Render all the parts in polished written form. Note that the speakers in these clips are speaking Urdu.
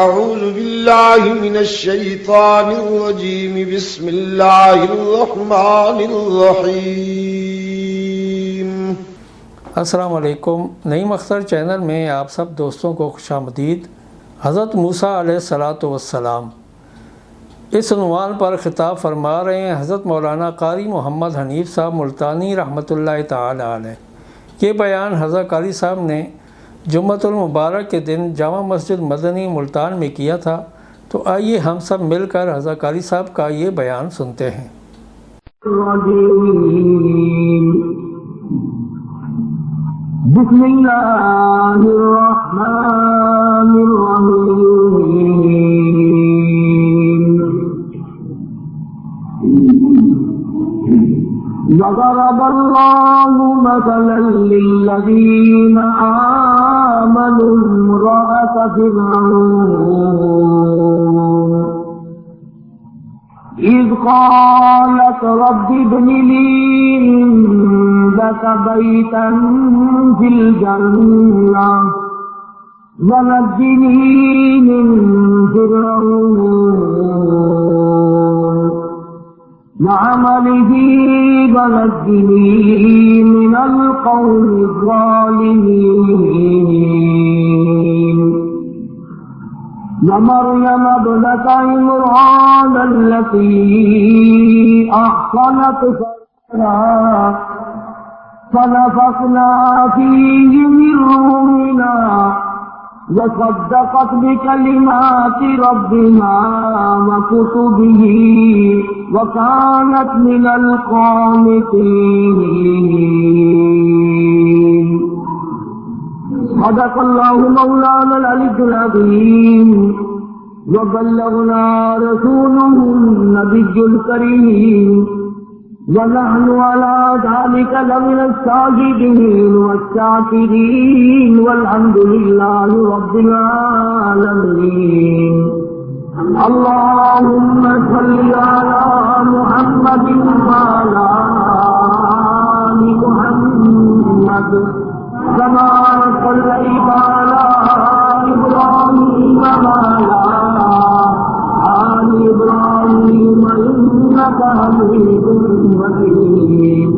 أعوذ بالله من الشيطان الرجيم بسم الله الرحمن الرحيم. السلام علیکم. نعیم اختر چینل میں آپ سب دوستوں کو خوش آمدید. حضرت موسیٰ علیہ الصلاۃ والسلام اس عنوان پر خطاب فرما رہے ہیں حضرت مولانا قاری محمد حنیف صاحب ملتانی رحمۃ اللہ تعالی علیہ. یہ بیان حضرت قاری صاحب نے جمعۃ المبارک کے دن جامع مسجد مدنی ملتان میں کیا تھا. تو آئیے ہم سب مل کر حضرت قاری صاحب کا یہ بیان سنتے ہیں. بسم اللہ الرحمن الرحیم. ضرب اللہ مثلا للذین آمنوا امرأة فرعون إذ قالت رب ابن لي عندك بيتا في الجنة ونجني من فرعون وعمله ونجني من القوم الظالمين. ومريم ابنة عمران التي أحصنت فرجها فنفخنا فيه من روحنا وصدقت بكلمات ربها وكتبه وكانت من القانتين. صدق الله مولانا العلي العظيم وبلغنا رسوله النبي الكريم ونحن على ذلك لمن الشاهدين والشاكرين والحمد لله رب العالمين. اللهم صل على محمد وعلى آل محمد كما صليت على إبراهيم وعلى آل إبراهيم إنك حميد مجيد.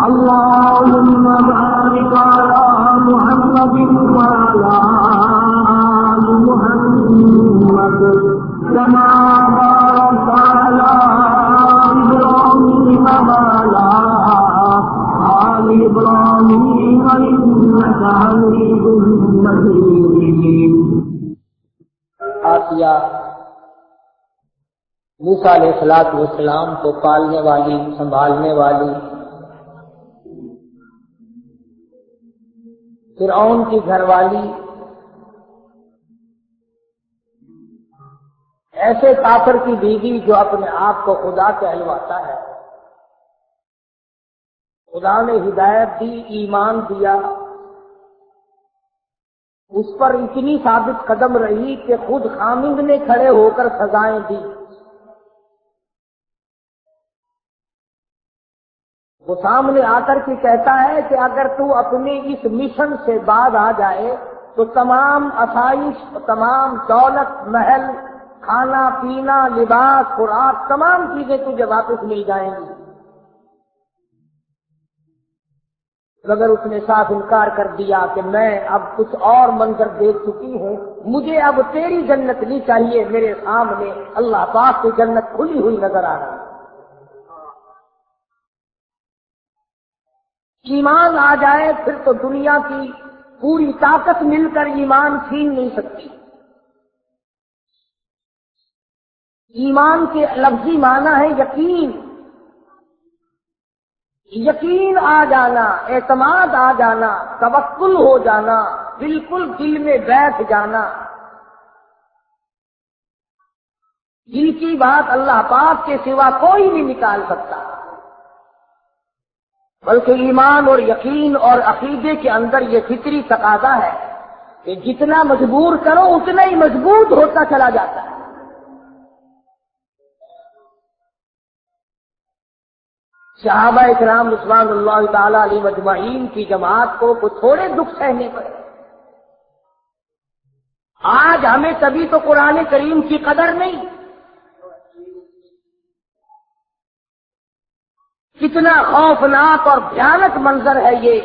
اللهم بارك على محمد وعلى آل محمد كما باركت على إبراهيم وعلى آل إبراهيم إنك حميد مجيد. آسیہ موسیٰ علیہ السلام کو پالنے والی، سنبھالنے والی، فرعون کی گھر والی، ایسے کافر کی بیوی جو اپنے آپ کو خدا کہلواتا ہے. خدا نے ہدایت دی، ایمان دیا، اس پر اتنی ثابت قدم رہی کہ خود خامند نے کھڑے ہو کر سزائیں دی. وہ سامنے آ کر کے کہتا ہے کہ اگر تو اپنے اس مشن سے بعد آ جائے تو تمام آسائش، تمام دولت، محل، کھانا پینا، لباس، خوراک، تمام چیزیں تجھے واپس مل جائیں گی. اگر اس نے صاف انکار کر دیا کہ میں اب کچھ اور منظر دیکھ چکی ہوں، مجھے اب تیری جنت نہیں چاہیے، میرے سامنے اللہ پاک کی جنت کھلی ہوئی نظر آ رہی ہے. ایمان آ جائے پھر تو دنیا کی پوری طاقت مل کر ایمان چھین نہیں سکتی. ایمان کے لفظی معنی ہے یقین. یقین آ جانا، اعتماد آ جانا، توکل ہو جانا، بالکل دل میں بیٹھ جانا. جن کی بات اللہ پاک کے سوا کوئی نہیں نکال سکتا. بلکہ ایمان اور یقین اور عقیدے کے اندر یہ فطری تقاضا ہے کہ جتنا مجبور کرو اتنا ہی مضبوط ہوتا چلا جاتا ہے. صحابہ اکرام رضوان اللہ تعالی علیہ مجمعین کی جماعت کو تھوڑے دکھ سہنے پڑے. آج ہمیں تبھی تو قرآن کریم کی قدر نہیں. کتنا خوفناک اور بھیانک منظر ہے یہ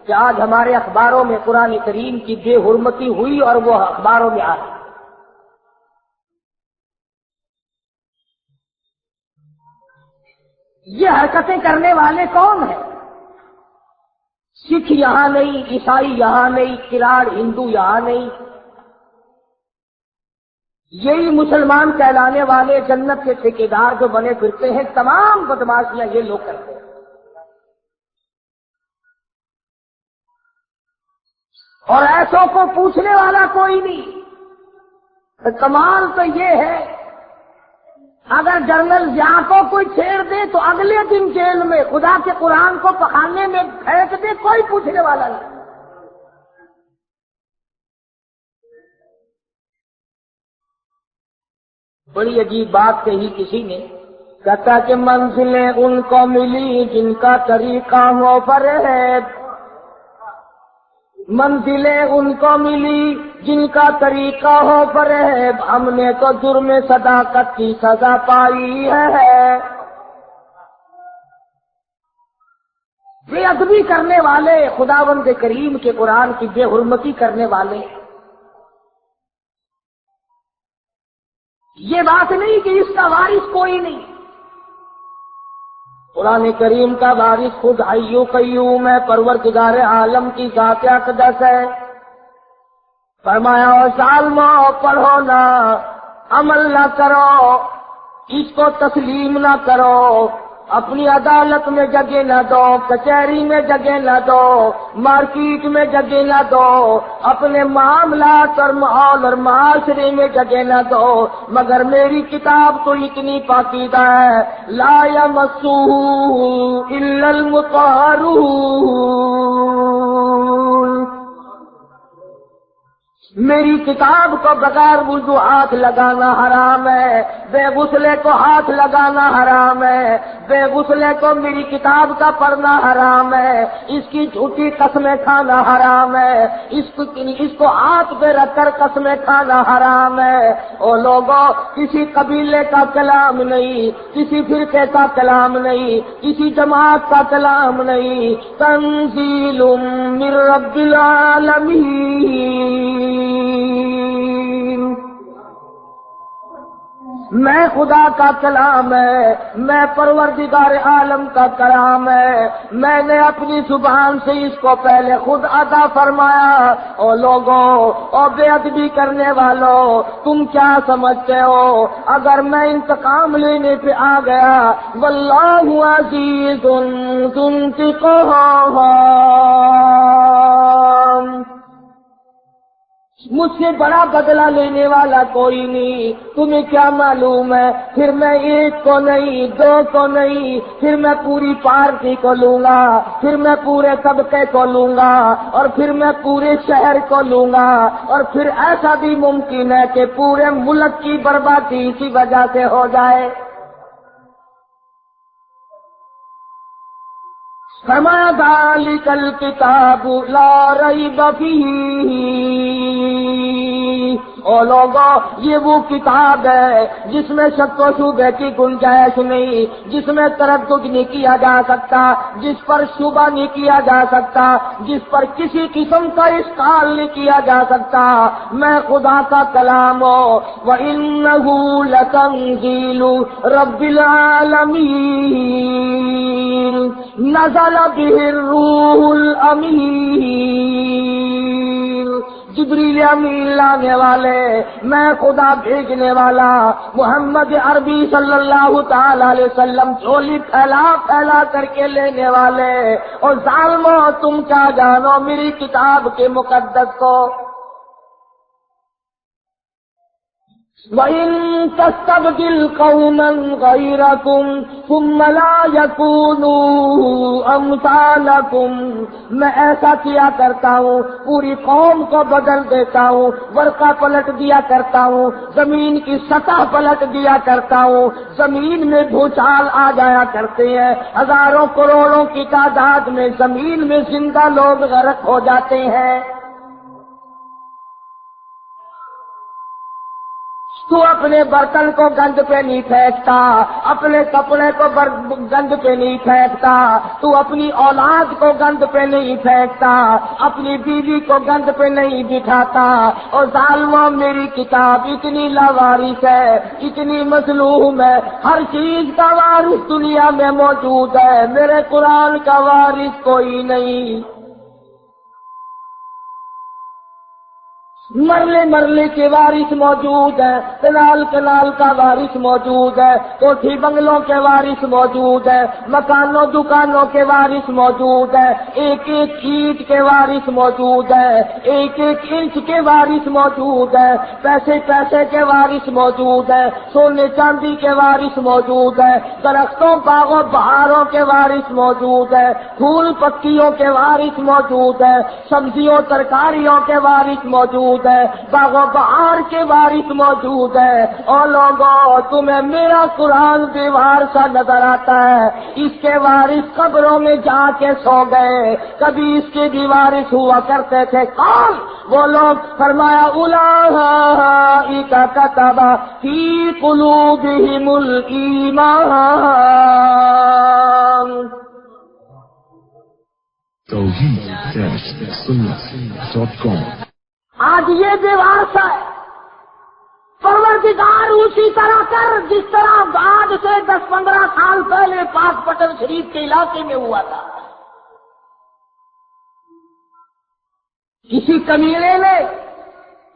کہ آج ہمارے اخباروں میں قرآن کریم کی بے حرمتی ہوئی اور وہ اخباروں میں آ رہی. یہ حرکتیں کرنے والے کون ہیں؟ سکھ یہاں نہیں، عیسائی یہاں نہیں، کراڑ ہندو یہاں نہیں. یہی مسلمان کہلانے والے جنت کے ٹھیکیدار جو بنے پھرتے ہیں، تمام بدماشیاں یہ لوگ کرتے ہیں. اور ایسوں کو پوچھنے والا کوئی نہیں. کمال تو یہ ہے اگر جنرل ضیاء کو کوئی چھیڑ دے تو اگلے دن جیل میں خدا کے قرآن کو پخانے میں پھینک دے، کوئی پوچھنے والا نہیں. بڑی عجیب بات کہی کسی نے، کہتا کہ منزلیں ان کو ملی جن کا طریقہ ہو فریب. منزلیں ان کو ملی جن کا طریقہ ہو فریب، ہم نے تو جرم صداقت کی سزا پائی ہے. بے ادبی کرنے والے، خداوند کریم کے قرآن کی بے حرمتی کرنے والے. یہ بات نہیں کہ اس کا وارث کوئی نہیں. قرآن کریم کا وارث خود حی قیوم ہے، پروردگار عالم کی ذات اقدس ہے. فرمایا اور ظالمو پڑھو نہ، عمل نہ کرو، اس کو تسلیم نہ کرو، اپنی عدالت میں جگہ نہ دو، کچہری میں جگہ نہ دو، مارکیٹ میں جگہ نہ دو، اپنے معاملات اور ماحول اور معاشرے میں جگہ نہ دو، مگر میری کتاب تو اتنی پاکیزہ ہے، لا یمسہ الا المطہرون. میری کتاب کو بغیر وضو ہاتھ لگانا حرام ہے، بے غسلے کو ہاتھ لگانا حرام ہے، بے غسلے کو میری کتاب کا پڑھنا حرام ہے، اس کی جھوٹی قسمیں کھانا حرام ہے، اس کو ہاتھ پہ رکھ کر قسمیں کھانا حرام ہے. او لوگوں، کسی قبیلے کا کلام نہیں، کسی فرقے کا کلام نہیں، کسی جماعت کا کلام نہیں، تنزیل من رب العالمین. میں خدا کا کلام ہے، میں پروردگار عالم کا کلام ہے، میں نے اپنی زبان سے اس کو پہلے خود عطا فرمایا. او لوگوں، او بے ادبی کرنے والوں، تم کیا سمجھتے ہو اگر میں انتقام لینے پہ آ گیا؟ واللہ عزیز ذو انتقام. مجھ سے بڑا بدلہ لینے والا کوئی نہیں. تمہیں کیا معلوم ہے؟ پھر میں ایک کو نہیں، دو کو نہیں، پھر میں پوری پارٹی کو لوں گا، پھر میں پورے طبقے کو لوں گا، اور پھر میں پورے شہر کو لوں گا، اور پھر ایسا بھی ممکن ہے کہ پورے ملک کی بربادی اسی وجہ سے ہو جائے. فرمایا ذالک الکتاب لا ریب فیہ. او لوگوں، یہ وہ کتاب ہے جس میں شک و شبہ کی گنجائش نہیں، جس میں تردد نہیں کیا جا سکتا، جس پر شبہ نہیں کیا جا سکتا، جس پر کسی قسم کا اشکال نہیں کیا جا سکتا. میں خدا کا کلام ہوں. وَإِنَّهُ لَتَنزِيلُ رَبِّ الْعَالَمِينَ نزل به الروح الامین. جبریل امین لانے والے، میں خدا بھیجنے والا محمد عربی صلی اللہ تعالی علیہ وسلم جھولی پھیلا پھیلا کر کے لینے والے. اور ظالموں، تم کیا جانو میری کتاب کے مقدس کو. وَإِن تَسْتَبْدِلْ قَوْمًا غَيْرَكُمْ ثُمَّ لَا يَكُونُوا أَمْثَالَكُمْ. میں ایسا کیا کرتا ہوں، پوری قوم کو بدل دیتا ہوں، ورقہ پلٹ دیا کرتا ہوں، زمین کی سطح پلٹ دیا کرتا ہوں، زمین میں بھوچال آ جایا کرتے ہیں، ہزاروں کروڑوں کی تعداد میں زمین میں زندہ لوگ غرق ہو جاتے ہیں. تو اپنے برتن کو گند پہ نہیں پھینکتا، اپنے کپڑے کو گند پہ نہیں پھینکتا، تو اپنی اولاد کو گند پہ نہیں پھینکتا، اپنی بیوی کو گند پہ نہیں بٹھاتا۔ اور ظالموں، میری کتاب اتنی لاوارث ہے، اتنی مظلوم ہے، ہر چیز کا وارث دنیا میں موجود ہے، میرے قرآن کا وارث کوئی نہیں۔ مرلے کے وارث موجود ہے، کنال کا وارث موجود ہے، کوٹھی بنگلوں کے وارث موجود ہے، مکانوں دکانوں کے وارث موجود ہے، ایک ایک اینٹ کے وارث موجود ہے، ایک ایک انچ کے وارث موجود ہے، پیسے کے وارث موجود ہے، سونے چاندی کے وارث موجود ہے، درختوں باغوں بہاروں کے وارث موجود ہے، پھول پتیوں کے وارث موجود ہے، سبزیوں ترکاریوں کے وارث موجود ہے، باغ و بہار کے وارث موجود ہے۔ اور لوگوں، تمہیں میرا قرآن دیوار سا نظر آتا ہے، اس کے وارث قبروں میں جا کے سو گئے، کبھی اس کے بھی وارث ہوا کرتے تھے۔ کون وہ لوگ؟ فرمایا اولئک کتب فی قلوبہم الایمان۔ توحید-سنت.com آج یہ دیوار سا ہے، پروردگار اسی طرح کر جس طرح آج سے 10-15 سال پہلے پاک پٹن شریف کے علاقے میں ہوا تھا۔ کسی کمینے نے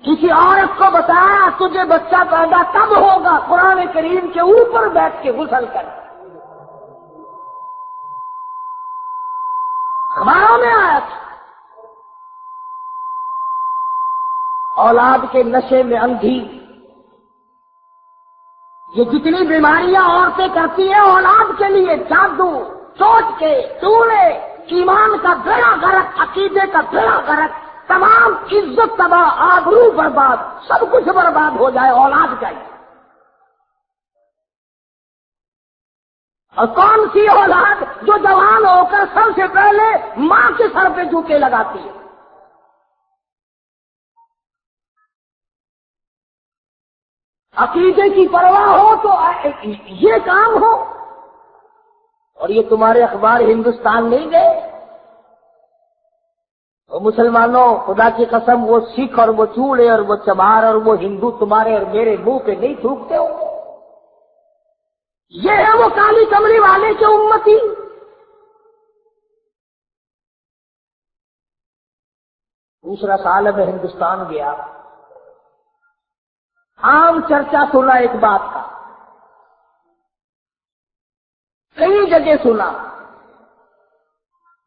کسی عورت کو بتایا تجھے بچہ پیدا تب ہوگا، قرآن کریم کے اوپر بیٹھ کے غسل کر۔ اخباروں میں آیا تھا۔ اولاد کے نشے میں اندھی، یہ جتنی بیماریاں عورتیں کرتی ہیں اولاد کے لیے، جادو، چوٹ کے چوڑے، ایمان کا گڑا غرق، عقیدے کا گڑا غرق، تمام عزت تباہ، آبرو برباد، سب کچھ برباد ہو جائے، اولاد چاہیے۔ اور کون سی اولاد جو جوان ہو کر سب سے پہلے ماں کے سر پہ جوتے لگاتی ہے؟ عقیدے کی پرواہ ہو تو یہ کام ہو۔ اور یہ تمہارے اخبار ہندوستان نہیں گئے؟ وہ مسلمانوں، خدا کی قسم، وہ سکھ اور وہ چوڑے اور وہ چمار اور وہ ہندو تمہارے اور میرے منہ پہ نہیں تھوکتے ہو؟ یہ ہے وہ کالی کملی والے کے امتی۔ دوسرا سال میں ہندوستان گیا، عام چرچا سنا ایک بات کا، کئی جگہ سنا۔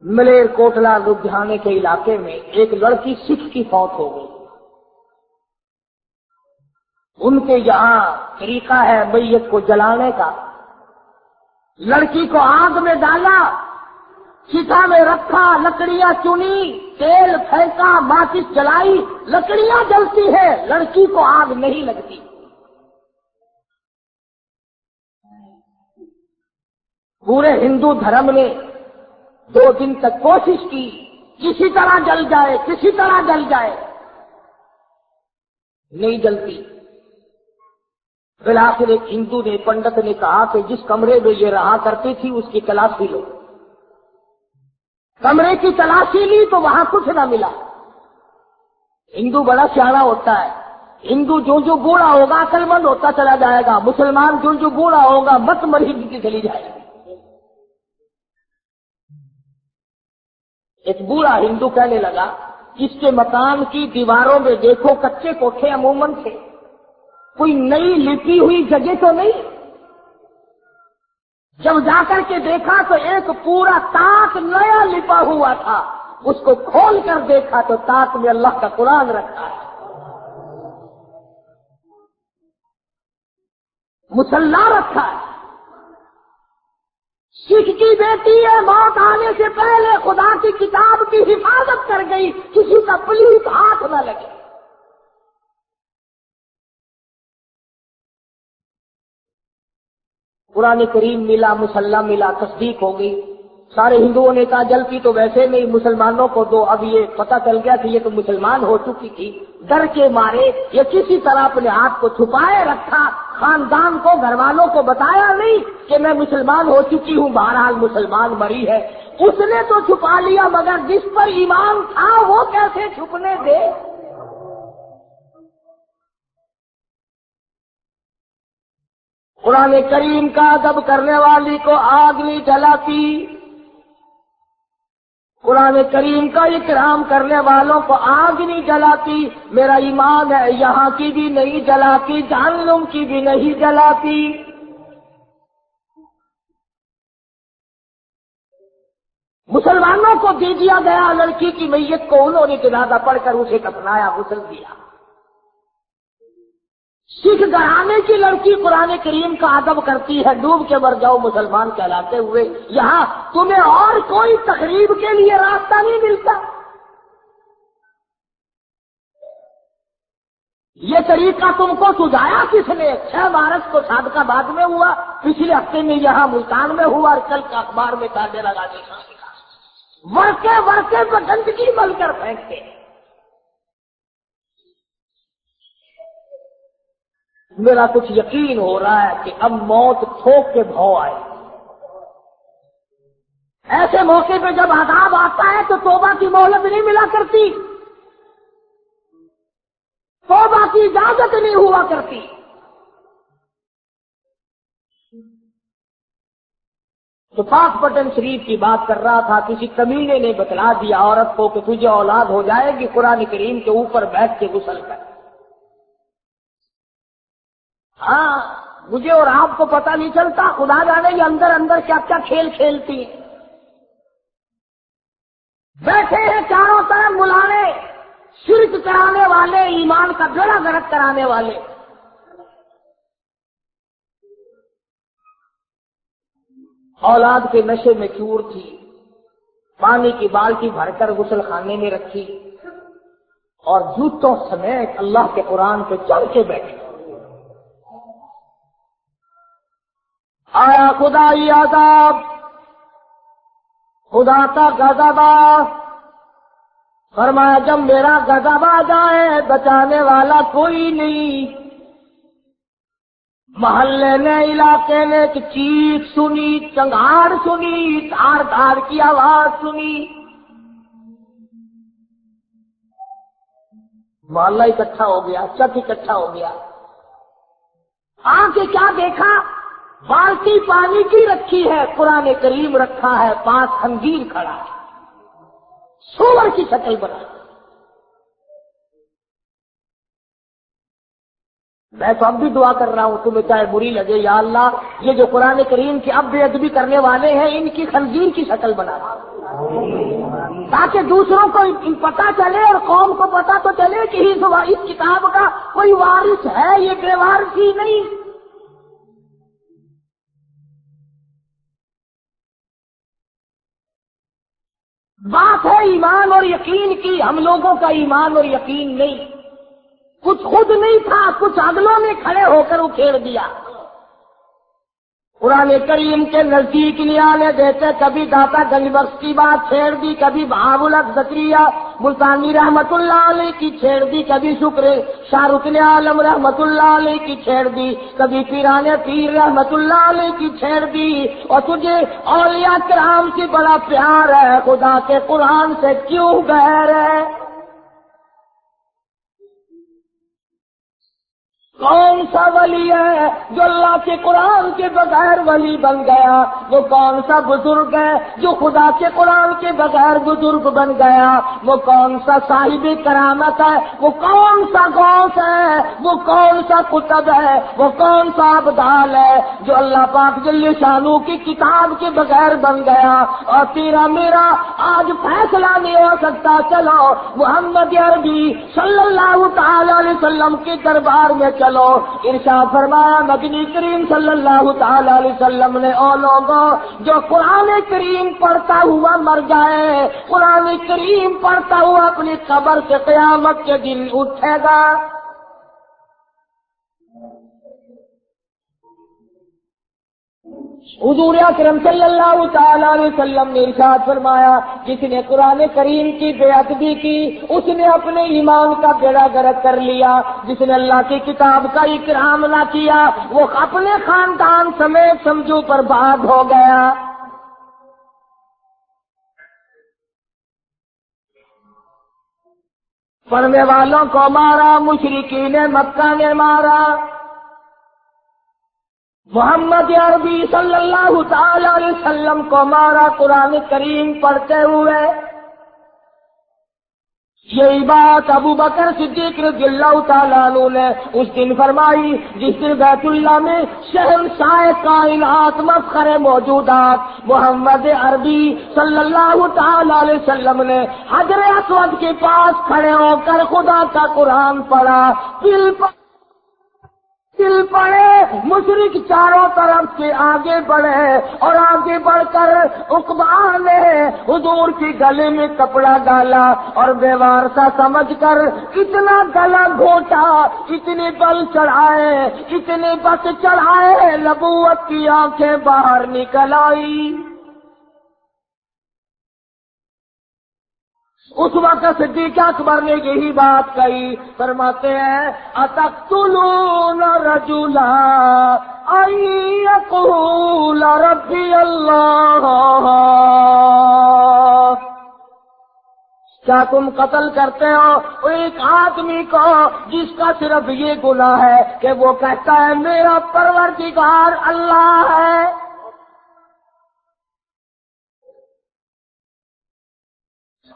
ملیر کوٹلا لدھیانے کے علاقے میں ایک لڑکی سکھ کی فوت ہو گئی۔ ان کے یہاں طریقہ ہے میت کو جلانے کا۔ لڑکی کو آگ میں ڈالا، چتا میں رکھا، لکڑیاں چنی، تیل پھینکا، ماچس جلائی، لکڑیاں جلتی ہے، لڑکی کو آگ نہیں لگتی۔ پورے ہندو دھرم نے 2 دن تک کوشش کی کسی طرح جل جائے، کسی طرح جل جائے، نہیں جلتی۔ بالآخر ایک ہندو نے، پنڈت نے کہا کہ جس کمرے میں یہ رہا کرتی تھی اس کی تلاشی لو۔ کمرے کی تلاشی لی تو وہاں کچھ نہ ملا۔ ہندو بڑا سیانا ہوتا ہے، ہندو جو بوڑھا ہوگا عقل مند ہوتا چلا جائے گا، مسلمان جو بوڑھا ہوگا مت مری چلی جائے گا۔ ایک بوڑھا ہندو کہنے لگا، اس کے مکان کی دیواروں میں دیکھو کچے کوٹھے عموماً تھے، کوئی نئی لپی ہوئی جگہ تو نہیں۔ جب جا کر کے دیکھا تو ایک پورا تاک نیا لپا ہوا تھا، اس کو کھول کر دیکھا تو تاک میں اللہ کا قرآن رکھا ہے، مصلی رکھا ہے۔ سکھ کی بیٹی ہے، موت آنے سے پہلے خدا کی کتاب کی حفاظت کر گئی، کسی کا پلیت ہاتھ نہ لگے۔ قرآن کریم ملا، مصلی ملا، تصدیق ہو گئی۔ سارے ہندوؤں نے کہا جلتی تو ویسے نہیں، مسلمانوں کو دو۔ اب یہ پتہ چل گیا کہ یہ تو مسلمان ہو چکی تھی، ڈر کے مارے یا کسی طرح اپنے ہاتھ کو چھپائے رکھا، خاندان کو، گھر والوں کو بتایا نہیں کہ میں مسلمان ہو چکی ہوں، بہرحال مسلمان مری ہے، اس نے تو چھپا لیا، مگر جس پر ایمان تھا وہ کیسے چھپنے دے؟ قرآن کریم کا ادب کرنے والی کو آگ نہیں جلاتی، قرآن کریم کا اکرام کرنے والوں کو آگ نہیں جلاتی، میرا ایمان ہے یہاں کی بھی نہیں جلاتی، جہنم کی بھی نہیں جلاتی۔ مسلمانوں کو دے دیا گیا لڑکی کی میت کو، انہوں نے جنازہ پڑھ کر اسے دفنایا، غسل دیا۔ سکھ گھرانے کی لڑکی قرآن کریم کا ادب کرتی ہے، ڈوب کے مر جاؤ مسلمان کہلاتے ہوئے، یہاں تمہیں اور کوئی تقریب کے لیے راستہ نہیں ملتا۔ یہ طریقہ تم کو سجایا کس نے؟ 6 مارچ کو صادق آباد میں ہوا، پچھلے ہفتے میں یہاں ملتان میں ہوا، اور کل کا اخبار میں تانے لگانے کا ورکے پر گندگی مل کر پھینکتے۔ میرا کچھ یقین ہو رہا ہے کہ اب موت ٹھوک کے بھاؤ آئے۔ ایسے موقع پہ جب عذاب آتا ہے تو توبہ کی مہلت نہیں ملا کرتی، توبہ کی اجازت نہیں ہوا کرتی۔ تو پاک پٹن شریف کی بات کر رہا تھا، کسی کمینے نے بتلا دیا عورت کو کہ تجھے اولاد ہو جائے گی، قرآن کریم کے اوپر بیٹھ کے غسل کر۔ ہاں، مجھے اور آپ کو پتہ نہیں چلتا، خدا جانے یہ اندر اندر کیا کیا کھیل کھیلتی ہیں۔ بیٹھے ہیں چاروں طرف ملانے، شرک کرانے والے، ایمان کا بیڑا غرق کرانے والے۔ اولاد کے نشے میں چور تھی، پانی کی بالٹی بھر کر غسل خانے میں رکھی، اور جوتوں سمیت اللہ کے قرآن پہ چڑھ کے بیٹھے۔ آیا خدائی عذاب، خدا کا غضب، فرمایا جب میرا غضب آ جائے بچانے والا کوئی نہیں۔ محلے نے، علاقے نے ایک چیخ سنی، چنگھاڑ سنی، دھار دھار کی آواز سنی، محلہ اکٹھا ہو گیا، چک اکٹھا ہو گیا۔ آ کے کیا دیکھا؟ بالٹی پانی کی رکھی ہے، قرآن کریم رکھا ہے، پاس خنزیر کھڑا ہے، سور کی شکل بنا۔ میں تو اب بھی دعا کر رہا ہوں، تمہیں چاہے بری لگے، یا اللہ یہ جو قرآن کریم کی اب بے ادبی کرنے والے ہیں ان کی خنزیر کی شکل بنا، تاکہ دوسروں کو پتہ چلے اور قوم کو پتہ تو چلے کہ اس کتاب کا کوئی وارث ہے، یہ بے وارثی نہیں۔ بات ہے ایمان اور یقین کی، ہم لوگوں کا ایمان اور یقین نہیں، کچھ خود نہیں تھا، کچھ اگلوں نے کھڑے ہو کر اکھیڑ دیا۔ قرآن کریم کے نزدیک نہیں آنے دیتے، کبھی داتا گنج بخش کی بات چھیڑ دی، کبھی بہاء الحق زکریا ملتانی رحمت اللہ علیہ کی چھیڑ دی، کبھی شکر شاہ رکن عالم رحمت اللہ علیہ کی چھیڑ دی، کبھی پیران پیر رحمت اللہ علیہ کی چھیڑ دی۔ اور تجھے اولیاء کرام سے بڑا پیار ہے، خدا کے قرآن سے کیوں غیر ہے؟ کون سا ولی ہے جو اللہ کے قرآن کے بغیر ولی بن گیا؟ وہ کون سا بزرگ ہے جو خدا کے قرآن کے بغیر بزرگ بن گیا؟ وہ کون سا صاحب کرامت ہے؟ وہ کون سا غوث ہے؟ وہ کون سا قطب ہے؟ وہ کون سا ابدال ہے جو اللہ پاک جل شانو کی کتاب کے بغیر بن گیا؟ اور تیرا میرا آج فیصلہ نہیں ہو سکتا، چلو محمد عربی صلی اللہ تعالی علیہ وسلم کے دربار میں چلو۔ ارشاد فرمایا مدنی کریم صلی اللہ تعالی علیہ وسلم نے او لوگوں جو قرآن کریم پڑھتا ہوا مر جائے، قرآن کریم پڑھتا ہوا اپنی قبر سے قیامت کے دن اٹھے گا۔ حضور اکرم صلی اللہ تعالی علیہ وسلم نے ارشاد فرمایا جس نے قرآن کریم کی بے ادبی کی اس نے اپنے ایمان کا بیڑا غرق کر لیا. جس نے اللہ کی کتاب کا اکرام نہ کیا وہ اپنے خاندان سمیت سمجھو برباد ہو گیا. پڑھنے والوں کو مارا، مشرکین مکہ نے مارا. محمد عربی صلی اللہ تعالی علیہ وسلم کو مارا قرآن کریم پڑھتے ہوئے. یہی بات ابو بکر صدیق رضی اللہ تعالیٰ عنہ نے اس دن فرمائی جس دن بیت اللہ میں شہنشاہ کائنات مفخر موجودات محمد عربی صلی اللہ تعالی علیہ وسلم نے حجر اسود کے پاس کھڑے ہو کر خدا کا قرآن پڑھا. دل پڑے مشرک چاروں طرف سے آگے بڑھے اور آگے بڑھ کر عقبہ نے حضور کی گلے میں کپڑا ڈالا اور بیوار سا سمجھ کر اتنا گلا گھونٹا، اتنے بل چڑھائے، اتنے بس چڑھائے، نبوت کی آنکھیں باہر نکل آئی. اس وقت صدیق اکبر نے یہی بات کہی. فرماتے ہیں اتقتلون رجلا ان یقول ربی اللہ، کیا تم قتل کرتے ہو ایک آدمی کو جس کا صرف یہ گناہ ہے کہ وہ کہتا ہے میرا پروردگار اللہ ہے.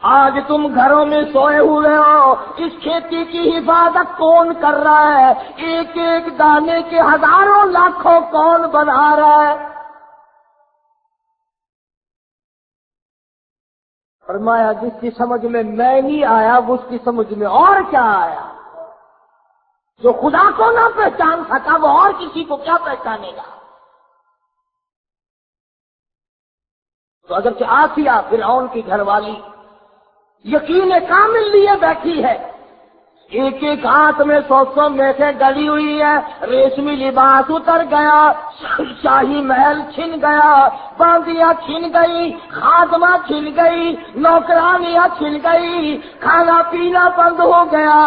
آج تم گھروں میں سوئے ہوئے ہو، اس کھیتی کی حفاظت کون کر رہا ہے؟ ایک ایک دانے کے ہزاروں لاکھوں کون بنا رہا ہے؟ فرمایا جس کی سمجھ میں نہیں آیا وہ اس کی سمجھ میں اور کیا آیا. جو خدا کو نہ پہچان سکا وہ اور کسی کو کیا پہچانے گا. تو اگرچہ آسیہ فرعون کی گھر والی یقین کامل لیے بیٹھی ہے، ایک ایک ہاتھ میں 100 میخیں ڈلی ہوئی ہے، ریشمی لباس اتر گیا، شاہی محل چھن گیا، باندیاں چھن گئی، خادمہ چھن گئی، نوکرانیاں چھن گئی، کھانا پینا بند ہو گیا،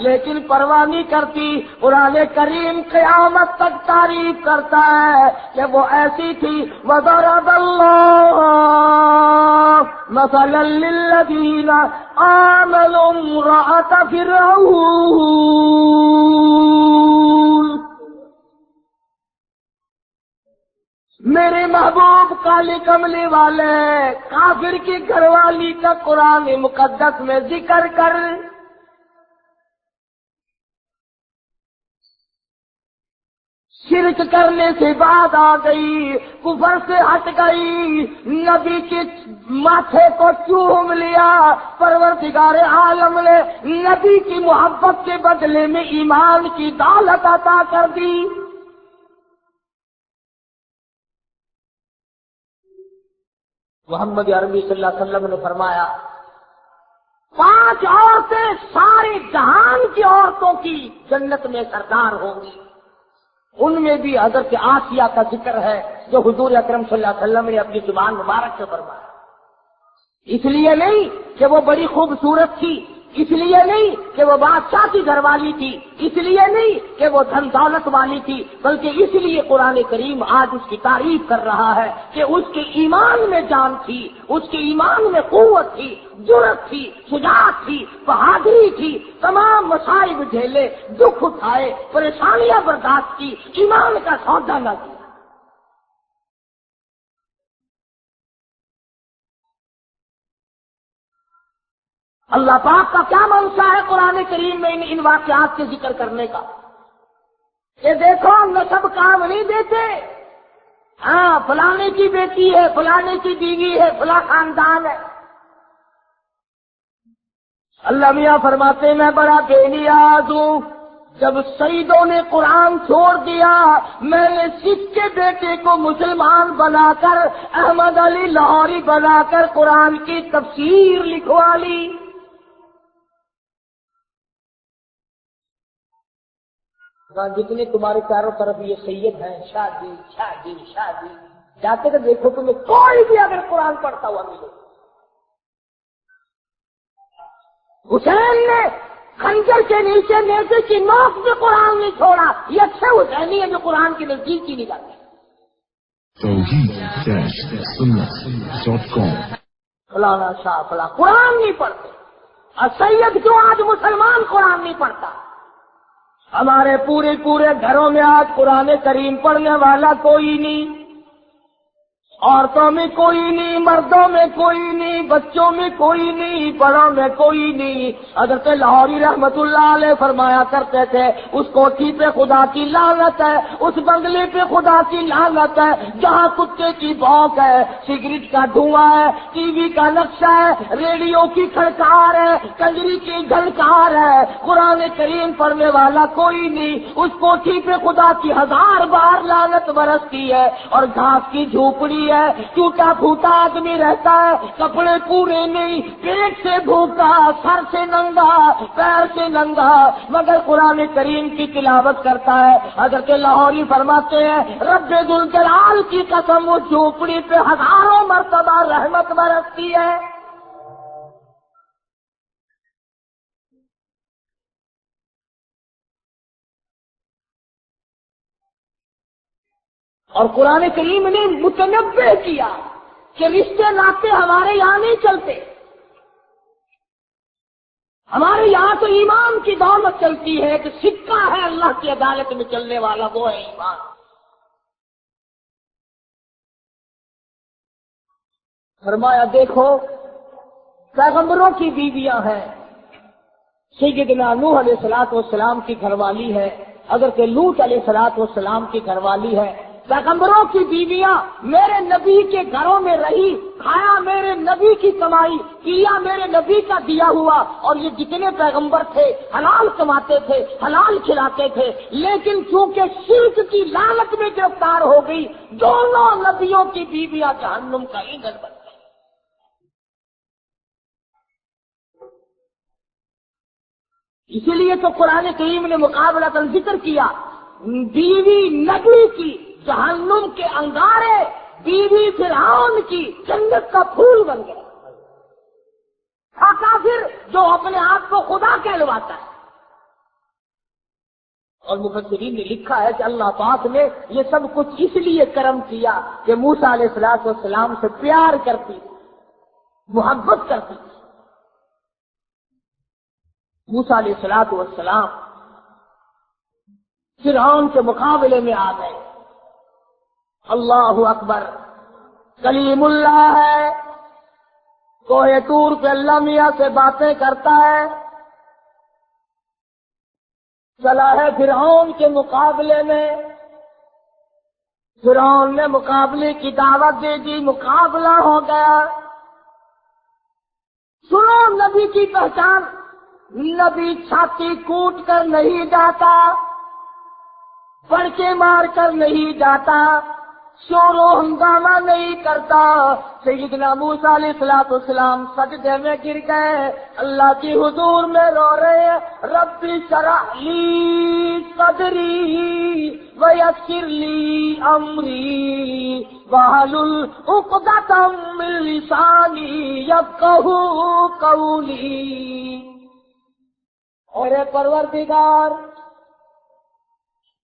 لیکن پرواہ نہیں کرتی. قرآن کریم قیامت تک تعریف کرتا ہے کہ وہ ایسی تھی. وَضَرَبَ اللَّهُ مَثَلًا لِّلَّذِينَ آمَنُوا امْرَأَتَ فِرْعَوْنَ میرے محبوب کالی کملی والے کافر کی گھر والی کا قرآن مقدس میں ذکر کر. شرک کرنے سے بعد آ گئی، کفر سے ہٹ گئی، نبی کے ماتھے کو چوم لیا. پروردگار عالم نے نبی کی محبت کے بدلے میں ایمان کی دولت عطا کر دی. محمد عربی صلی اللہ علیہ وسلم نے فرمایا 5 عورتیں سارے جہان کی عورتوں کی جنت میں سردار ہوں گی. ان میں بھی حضرت آسیہ کا ذکر ہے جو حضور اکرم صلی اللہ علیہ وسلم نے اپنی زبان مبارک سے فرمایا. اس لیے نہیں کہ وہ بڑی خوبصورت تھی، اس لیے نہیں کہ وہ بادشاہ کی گھر والی تھی، اس لیے نہیں کہ وہ دھن دولت والی تھی، بلکہ اس لیے قرآن کریم آج اس کی تعریف کر رہا ہے کہ اس کے ایمان میں جان تھی، اس کے ایمان میں قوت تھی، جرأت تھی، شجاعت تھی، بہادری تھی، تمام مصائب جھیلے، دکھ اٹھائے، پریشانیاں برداشت کی، ایمان کا سودا نہ کیا. اللہ پاک کا کیا منشا ہے قرآن کریم میں ان واقعات کے ذکر کرنے کا کہ دیکھو نسب کام نہیں دیتے. ہاں فلانے کی بیٹی ہے، فلانے کی بیوی ہے، فلاں خاندان ہے. اللہ میاں فرماتے ہیں میں بڑا بے نیاز ہوں. جب سیدوں نے قرآن چھوڑ دیا میں نے سکھ کے بیٹے کو مسلمان بنا کر احمد علی لاہوری بنا کر قرآن کی تفسیر لکھوا لی. جتنے تمہارے چاروں طرف یہ سید ہیں شادی شادی شادی، جاتے تو دیکھو تمہیں کوئی بھی اگر قرآن پڑھتا ہوا ملے. حسین نے خنجر کے نیچے نیزے کی نوک میں قرآن نہیں چھوڑا. یہ اچھے حسینی ہے جو قرآن کے نزدیک کی نہیں جاتے. توحید-سنت.com فلانا شاہ فلاں قرآن نہیں پڑھتے. اور سید کیوں آج مسلمان قرآن نہیں پڑھتا؟ ہمارے پورے گھروں میں آج قرآن کریم پڑھنے والا کوئی نہیں. عورتوں میں کوئی نہیں، مردوں میں کوئی نہیں، بچوں میں کوئی نہیں، بڑوں میں کوئی نہیں. حضرت لاہوری رحمت اللہ علیہ فرمایا کرتے تھے اس کوٹھی پہ خدا کی لعنت ہے، اس بنگلے پہ خدا کی لعنت ہے جہاں کتے کی بھونک ہے، سگریٹ کا دھواں ہے، ٹی وی کا نقشہ ہے، ریڈیو کی کھڑکار ہے، کنجری کی جھنکار ہے، قرآن کریم پڑھنے والا کوئی نہیں. اس کوٹھی پہ خدا کی 1000 بار لعنت برستی ہے. اور گھاس کی جھوپڑی ہے، ٹوٹا پھوٹا آدمی رہتا ہے، کپڑے پورے نہیں، پیٹ سے بھوکا، سر سے ننگا، پیر سے ننگا، مگر قرآن کریم کی تلاوت کرتا ہے. حضرت لاہوری فرماتے ہیں رب ذوالجلال کی قسم اس جھوپڑی پہ 1000 مرتبہ رحمت برستی ہے. اور قرآن کریم نے متنبہ کیا کہ رشتے ناطے ہمارے یہاں نہیں چلتے، ہمارے یہاں تو ایمان کی دولت چلتی ہے کہ سکہ ہے اللہ کی عدالت میں چلنے والا وہ ہے ایمان. فرمایا دیکھو پیغمبروں کی بیویاں ہیں، سیدنا نوح علیہ السلام کی گھر والی ہے، حضرت لوط علیہ السلام کی گھر والی ہے. پیغمبروں کی بیویاں میرے نبی کے گھروں میں رہی، کھایا میرے نبی کی کمائی، پیا میرے نبی کا دیا ہوا. اور یہ جتنے پیغمبر تھے حلال کماتے تھے، حلال کھلاتے تھے، لیکن چونکہ شرک کی لعنت میں گرفتار ہو گئی دونوں نبیوں کی بیویاں جہنم کا ایندھن بن گئی. اسی لیے تو قرآن کریم نے مقابلہ کا ذکر کیا، بیوی نبی کی جہنم کے انگارے، بیوی فرعون کی جنت کا پھول بن گیا. کافر جو اپنے آپ کو خدا کہلواتا ہے. اور مفسرین نے لکھا ہے کہ اللہ پاک نے یہ سب کچھ اس لیے کرم کیا کہ موسیٰ علیہ السلام سے پیار کرتی، محبت کرتی. موسیٰ علیہ السلام فرعون کے مقابلے میں آ گئے. اللہ اکبر، کلیم اللہ ہے، کوہ طور پہ اللہ میاں سے باتیں کرتا ہے. چلا ہے فرعون کے مقابلے میں، فرعون نے مقابلے کی دعوت دے دی، مقابلہ ہو گیا. سنو نبی کی پہچان، نبی چھاتی کوٹ کر نہیں جاتا، پڑکے مار کر نہیں جاتا، شور و ہنگامہ نہیں کرتا. سیدنا موسیٰ علیہ السلام سجدے میں گر گئے، اللہ کی حضور میں رو رہے ہیں رب اشرح لی صدری ویسر لی امری واحلل عقدۃ من لسانی یفقہوا قولی. اور پروردگار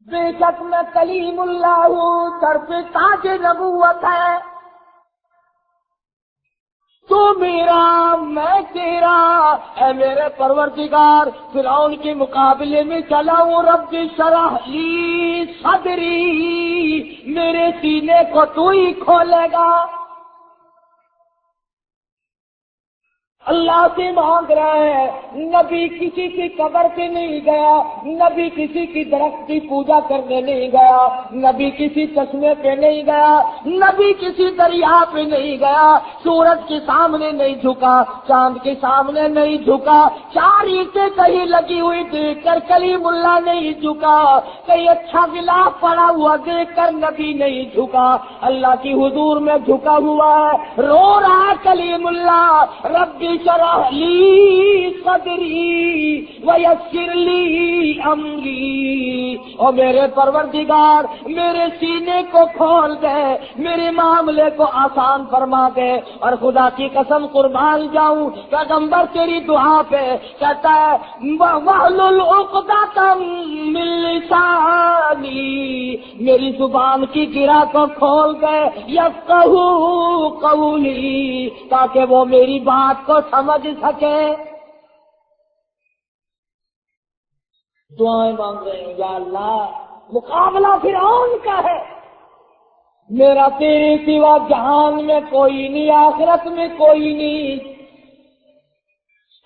بے شک میں کلیم اللہ ہوں، سر پہ تاج نبوت ہے، تو میرا میں تیرا. اے میرے پروردگار فرعون کے مقابلے میں چلا ہوں، رب اشرح لی صدری، میرے سینے کو تو ہی کھولے گا. اللہ سے مانگ رہے ہیں. نبی کسی کی قبر پہ نہیں گیا، نبی کسی کی درخت کی پوجا کرنے نہیں گیا، نبی کسی چشمے پہ نہیں گیا، نبی کسی دریا پہ نہیں گیا، سورج کے سامنے نہیں جھکا، چاند کے سامنے نہیں جھکا، 4 اینٹیں کہیں لگی ہوئی دیکھ کر کلیم اللہ نہیں جھکا، کہیں اچھا غلاف پڑا ہوا دیکھ کر نبی نہیں جھکا، اللہ کی حضور میں جھکا ہوا ہے، رو رہا کلیم اللہ رب اشرح لی صدری ویسر لی امری، اور میرے پروردگار میرے سینے کو کھول دے، میرے معاملے کو آسان فرما دے۔ اور خدا کی قسم قربان جاؤں، پیغمبر تیری دعا پہ کہتا ہے وَاحْلُلْ عُقْدَةً مِّن لِّسَانِي، میری زبان کی گرہ کو کھول دے، یفقہوا قولی، تاکہ وہ میری بات کو سمجھ سکے۔ دعائیں مانگ رہے ہیں، یا اللہ مقابلہ فرعون کا ہے، میرا تیرے سوا جہان میں کوئی نہیں، آخرت میں کوئی نہیں،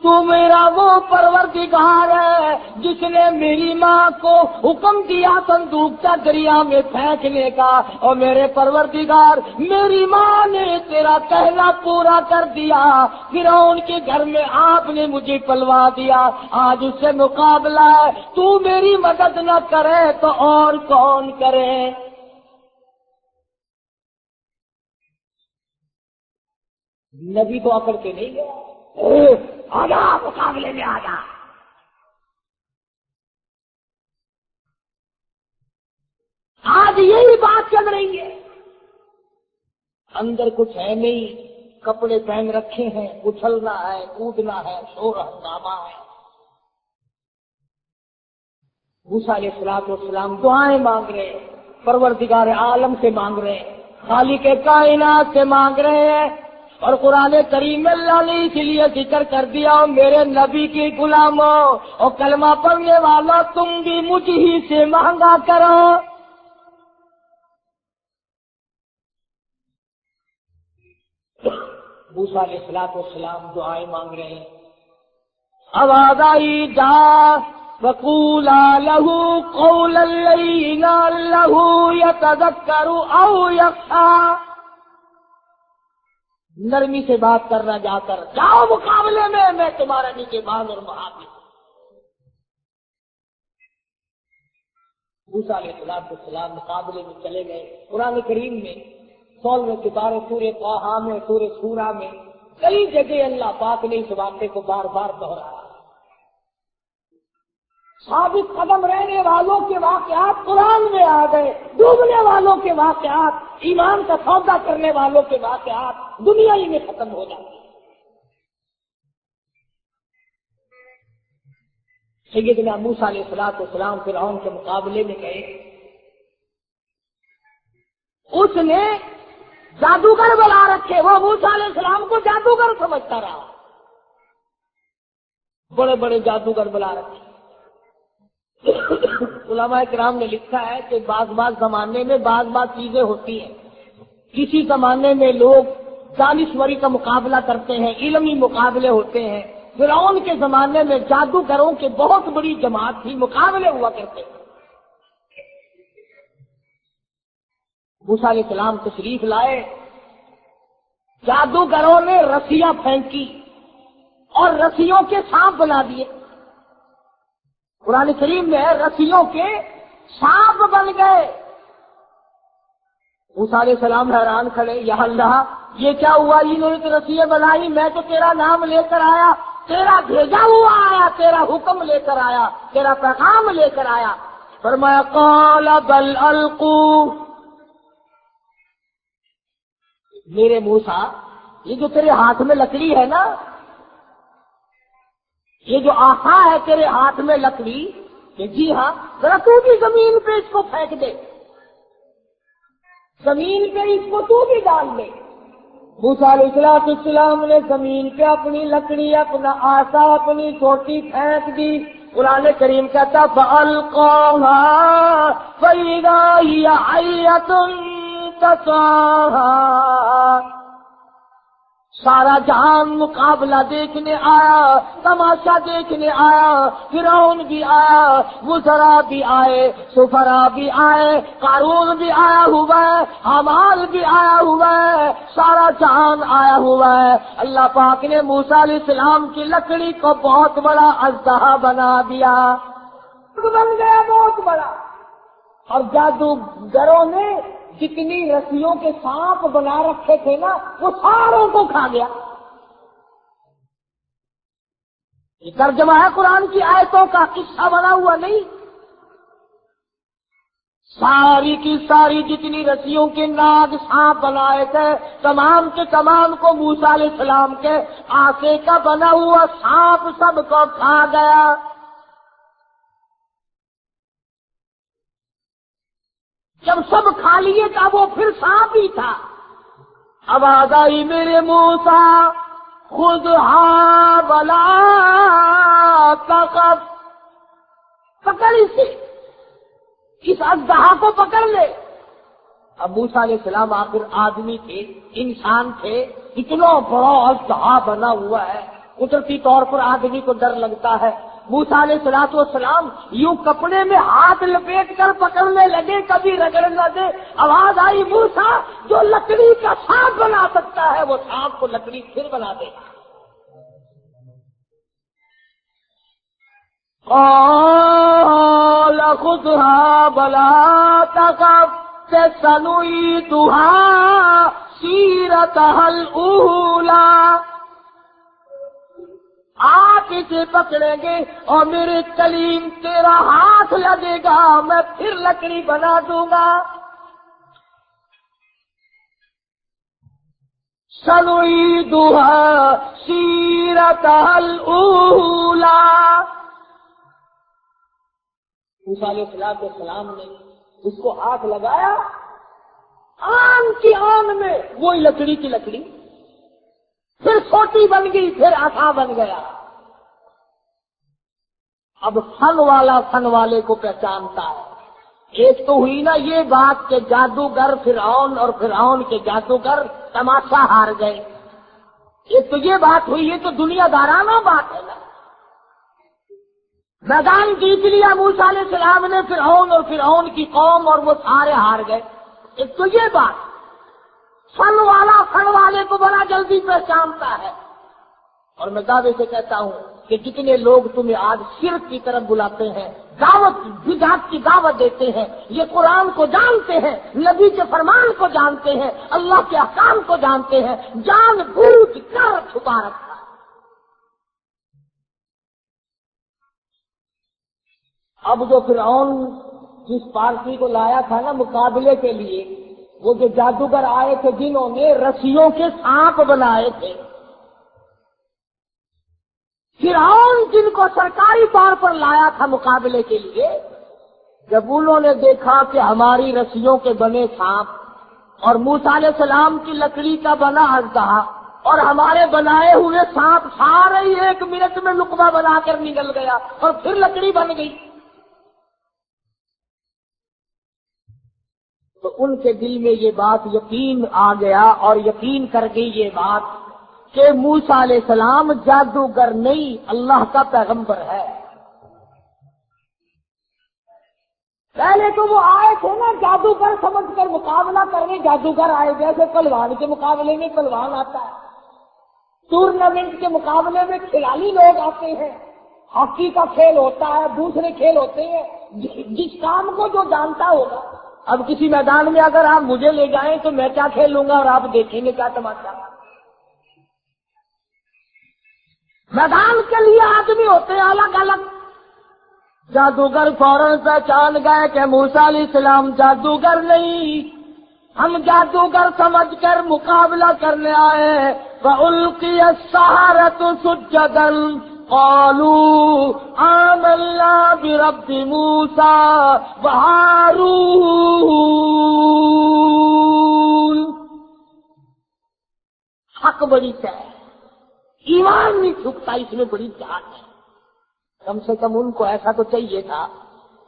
تو میرا وہ پروردگار ہے جس نے میری ماں کو حکم دیا صندوق کا دریا میں پھینکنے کا، اور میرے پروردگار میری ماں نے تیرا کہنا پورا کر دیا، فرعون کے گھر میں آپ نے مجھے پلوا دیا، آج اس سے مقابلہ ہے، تو میری مدد نہ کرے تو اور کون کرے؟ نبی تو اکڑ کے نہیں گیا، آجا مقابلے میں آجا۔ آج یہی بات چل رہی ہے، اندر کچھ ہے نہیں، کپڑے پہن رکھے ہیں، اچھلنا ہے، کودنا ہے، شور ہنگامہ ہے۔ موسیٰ علیہ السلام دعائیں مانگ رہے ہیں، پروردگار عالم سے مانگ رہے ہیں، خالق کائنات سے مانگ رہے ہیں، اور قرآن کریم میں اللہ نے اس لیے ذکر کر دیا میرے نبی کی غلاموں اور کلمہ پڑھنے والا، تم بھی مجھ ہی سے مانگا کرو۔ موسیٰ علیہ السلام دعائیں مانگ رہے ہیں، آواز آئی جا وقولا لہ قولا لینا لہ یتذکر او یخشی، نرمی سے بات کرنا، جا کر جاؤ مقابلے میں تمہارا نگہبان اور محافظ۔ موسیٰ علیہ السلام مقابلے میں چلے گئے۔ قرآن کریم میں 16ویں سپارے سورہ طٰہٰ میں، سورہ شورى میں کئی جگہ اللہ پاک نے اس واقعے کو بار بار دہرایا۔ ثابت قدم رہنے والوں کے واقعات قرآن میں آ گئے، ڈوبنے والوں کے واقعات، ایمان کا سودا کرنے والوں کے واقعات دنیا ہی میں ختم ہو جاتے ہیں۔ سیدنا موسیٰ علیہ السلام فرعون کے مقابلے میں گئے، اس نے جادوگر بلا رکھے، وہ موسیٰ علیہ السلام کو جادوگر سمجھتا رہا، بڑے بڑے جادوگر بلا رکھے۔ علماء کرام نے لکھا ہے کہ بعض زمانے میں بعض چیزیں ہوتی ہیں، کسی زمانے میں لوگ دانشوری کا مقابلہ کرتے ہیں، علمی مقابلے ہوتے ہیں۔ فرعون کے زمانے میں جادوگروں کی بہت بڑی جماعت تھی، مقابلے ہوا کرتے ہیں۔ موسیٰ علیہ السلام تشریف لائے، جادوگروں نے رسیاں پھینکی اور رسیوں کے سانپ بنا دیے۔ قرآن کریم میں رسیوں کے سانپ بن گئے۔ موسیٰ علیہ السلام حیران کھڑے، یا اللہ یہ کیا ہوا؟ انہوں نے تو رسیاں بنائی، میں تو تیرا نام لے کر آیا، تیرا بھیجا ہوا آیا، تیرا حکم لے کر آیا، تیرا پیغام لے کر آیا۔ فرمایا قال بل القوا، میرے موسیٰ یہ جو تیرے ہاتھ میں لکڑی ہے نا، یہ جو آسا ہے تیرے ہاتھ میں لکڑی، کہ جی ہاں، ذرا تو بھی زمین پہ اس کو پھینک دے، زمین پہ اس کو تو بھی ڈال دے۔ موسیٰ علیہ السلام نے زمین پہ اپنی لکڑی، اپنا آسا، اپنی چھوٹی پھینک دی۔ قرآن کریم کہتا فَأَلْقَاهَا فَإِذَا هِيَ حَيَّةٌ تَسْعَىٰ، سارا جہان مقابلہ دیکھنے آیا، تماشا دیکھنے آیا، فرعون بھی آیا، وزراء بھی آئے، سفراء بھی آئے، قارون بھی آیا ہوا ہے، حامان بھی آیا ہوا ہے، سارا جہان آیا ہوا ہے۔ اللہ پاک نے موسیٰ علیہ السلام کی لکڑی کو بہت بڑا اژدہا بنا دیا، بن گیا بہت بڑا، اور جادوگروں نے جتنی رسیوں کے سانپ بنا رکھے تھے نا، وہ ساروں کو کھا گیا۔ ترجمہ ہے قرآن کی آیتوں کا، قصہ بنا ہوا نہیں۔ ساری کی ساری جتنی رسیوں کے ناگ سانپ بنائے تھے، تمام کے تمام کو موسیٰ علیہ السلام کے آسے کا بنا ہوا سانپ سب کو کھا گیا۔ جب سب کھا لیے تھا وہ پھر سانپ ہی تھا۔ آواز آئی میرے موسیٰ خذھا ولا تخف، پکڑ اس اژدہا کو پکڑ لے۔ اب موسیٰ علیہ السلام آخر آدمی تھے، انسان تھے، اتنا بڑا اژدہا بنا ہوا ہے، قدرتی طور پر آدمی کو ڈر لگتا ہے۔ موسیٰ علیہ السلام یوں کپڑے میں ہاتھ لپیٹ کر پکڑنے لگے، کبھی رگڑ نہ دے۔ آواز آئی موسیٰ جو لکڑی کا سانپ بنا سکتا ہے وہ سانپ کو لکڑی پھر بنا دے گا۔ قال خذها ولا تخف سنعيدها سيرتها الأولى، آپ اسے پکڑیں گے اور میرے کلیم تیرا ہاتھ لگے گا، میں پھر لکڑی بنا دوں گا۔ سنعيدها سيرتها الأولى، موسیٰ علیہ السلام نے اس کو ہاتھ لگایا، آن کی آن میں وہی لکڑی کی لکڑی، پھر چھوٹی بن گئی، پھر آسا بن گیا۔ اب فن والا فن والے کو پہچانتا ہے۔ ایک تو ہوئی نا یہ بات کہ جادوگر فرعون اور فرعون کے جادوگر تماشا ہار گئے، ایک تو یہ بات ہوئی، یہ تو دنیا دارانہ بات ہے نا۔ میدان جیت لیا موسیٰ علیہ السلام نے فرعون اور فرعون کی قوم، اور وہ سارے ہار گئے، ایک تو یہ بات۔ فن والا فن والے کو بڑا جلدی پہچانتا ہے۔ اور میں دعوے سے کہتا ہوں کہ جتنے لوگ تمہیں آج شرک کی طرف بلاتے ہیں، دعوت بدعت کی دعوت دیتے ہیں، یہ قرآن کو جانتے ہیں، نبی کے فرمان کو جانتے ہیں، اللہ کے احکام کو جانتے ہیں، جان بوجھ کر چھپا رکھا۔ اب جو فرعون جس پارٹی کو لایا تھا نا مقابلے کے لیے، وہ جو جادوگر آئے تھے جنہوں نے رسیوں کے سانپ بنائے تھے، فرعون جن کو سرکاری طور پر لایا تھا مقابلے کے لیے، جب انہوں نے دیکھا کہ ہماری رسیوں کے بنے سانپ اور موسیٰ علیہ السلام کی لکڑی کا بنا اژدہا اور ہمارے بنائے ہوئے سانپ سارے ہی 1 منٹ میں لقمہ بنا کر نگل گیا اور پھر لکڑی بن گئی، تو ان کے دل میں یہ بات یقین آ گیا، اور یقین کر گئی یہ بات کہ موسیٰ علیہ السلام جادوگر نہیں، اللہ کا پیغمبر ہے۔ پہلے تو وہ آئے تھے نا جادوگر سمجھ کر مقابلہ کرنے، جادوگر آئے جیسے پہلوان کے مقابلے میں پہلوان آتا ہے، ٹورنامنٹ کے مقابلے میں کھلاڑی لوگ آتے ہیں، ہاکی کا کھیل ہوتا ہے، دوسرے کھیل ہوتے ہیں، جس کام کو جو جانتا ہوگا۔ اب کسی میدان میں اگر آپ مجھے لے جائیں تو میں کیا کھیلوں گا اور آپ دیکھیں گے کیا تماشا۔ میدان کے لیے آدمی ہوتے ہیں الگ الگ۔ جادوگر فوراً پہچان گئے کہ موسیٰ علیہ السلام جادوگر نہیں، ہم جادوگر سمجھ کر مقابلہ کرنے آئے۔ فَأُلْقِيَ السَّحَرَةُ سُجَّدًا قالوا آمنا برب موسیٰ وہارون، حق بڑی ہے، ایمان نہیں چھکتا، اس میں بڑی جان ہے۔ کم سے کم ان کو ایسا تو چاہیے تھا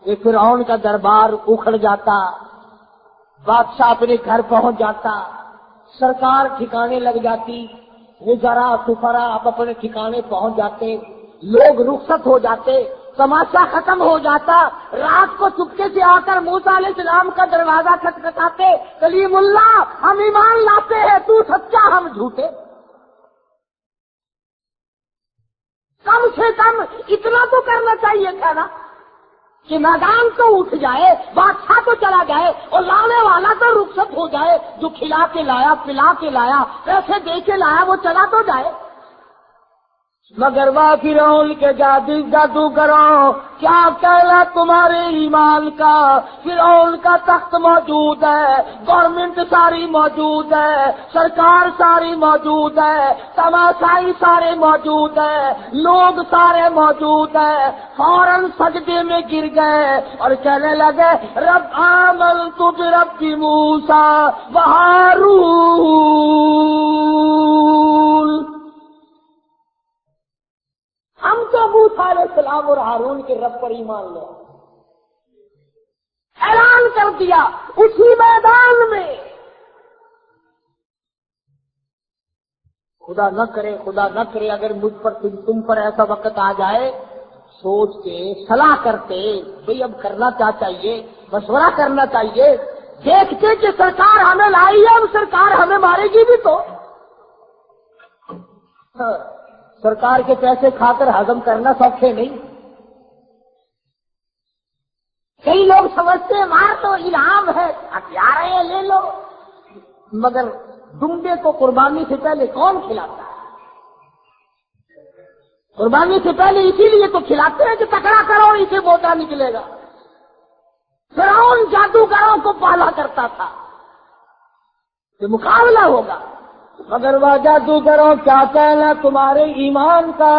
کہ فرعون کا دربار اکھڑ جاتا، بادشاہ اپنے گھر پہنچ جاتا، سرکار ٹھکانے لگ جاتی، وزراء سفراء اب اپنے ٹھکانے پہنچ جاتے، لوگ رخصت ہو جاتے، تماشا ختم ہو جاتا، رات کو چپکے سے آ کر موسیٰ علیہ السلام کا دروازہ کھٹکھٹاتے، کلیم اللہ ہم ایمان لاتے ہیں، تو سچا ہم جھوٹے۔ کم سے کم اتنا تو کرنا چاہیے تھا نا کہ میدان تو اٹھ جائے، بادشاہ تو چلا جائے اور لانے والا تو رخصت ہو جائے، جو کھلا کے لایا پلا کے لایا پیسے دے کے لایا وہ چلا تو جائے۔ مگر واہ فرعون کے جادوگروں کیا کہنا تمہارے ایمان کا؟ فرعون کا تخت موجود ہے، گورنمنٹ ساری موجود ہے، سرکار ساری موجود ہے، تماشائی سارے موجود ہے، لوگ سارے موجود ہیں، فوراً سجدے میں گر گئے اور کہنے لگے رب آمنت برب موسیٰ و ہارون، ہم تو موسیٰ علیہ السلام اور ہارون کے رب پر ایمان لے آئے۔ اعلان کر دیا اسی میدان میں۔ خدا نہ کرے اگر مجھ پر تم پر ایسا وقت آ جائے، سوچتے صلاح کرتے بھئی اب کرنا کیا چاہیے، مشورہ کرنا چاہیے، دیکھتے کہ سرکار ہمیں لائی ہے، اب سرکار ہمیں مارے گی بھی تو سرکار کے پیسے کھا کر ہضم کرنا سوکھے نہیں۔ کئی لوگ سمجھتے ہیں مار تو انعام ہے، ہتھیار ہے لے لو، مگر ڈنڈے کو قربانی سے پہلے کون کھلاتا ہے؟ قربانی سے پہلے اسی لیے تو کھلاتے ہیں کہ تکڑا کرو اسے موٹا نکلے گا۔ فرعون جادوگروں کو پالا کرتا تھا کہ مقابلہ ہوگا، مگر وہ جادوگروں کیا کہنا تمہارے ایمان کا؟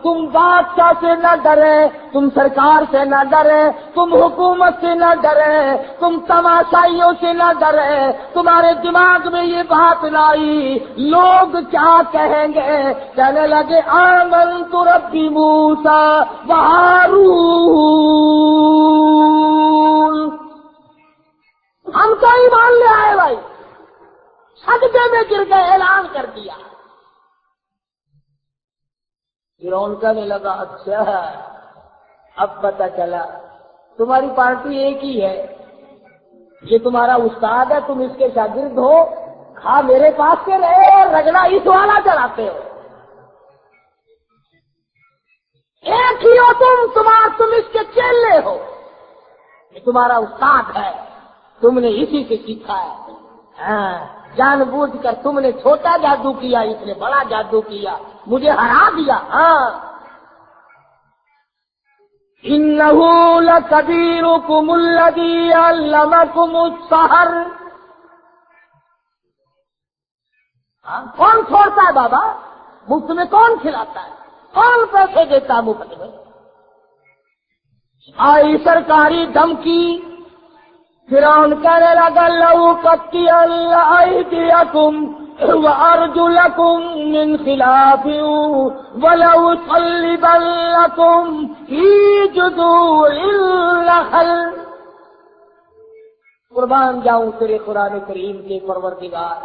تم بادشاہ سے نہ ڈرے، تم سرکار سے نہ ڈرے، تم حکومت سے نہ ڈرے، تم تماشائیوں سے نہ ڈرے، تمہارے دماغ میں یہ بات لائی لوگ کیا کہیں گے؟ کہنے لگے آمنت ربی موسیٰ و ہارون، ہم تو ایمان لے آئے بھائی، سجدے میں گر گئے، اعلان کر دیا۔ فرعون کہنے لگا اچھا اب پتہ چلا تمہاری پارٹی ایک ہی ہے، یہ تمہارا استاد ہے، تم اس کے شاگرد ہو، کھا میرے پاس سے رہے اور رگڑا اس والا چلاتے ہو، ایک ہی ہو تم اس کے چیلے ہو، یہ تمہارا استاد ہے، تم نے اسی سے سیکھا ہے۔ ہاں جان بوجھ کر تم نے چھوٹا جادو کیا، اس نے بڑا جادو کیا، مجھے ہرا دیا۔ ہاں انہو لکبیرکم الذی علمکم السحر، کون چھوڑتا ہے بابا؟ مفت میں کون کھلاتا ہے؟ کون پیسے دیتا ہے مفت میں؟ آئی سرکاری دھمکی، فرعون کہنے لگا لأقطعن أيديكم وأرجلكم من خلاف ولأصلبنكم في جذوع النخل۔ قربان جاؤں تیرے قرآن کریم کے پروردگار۔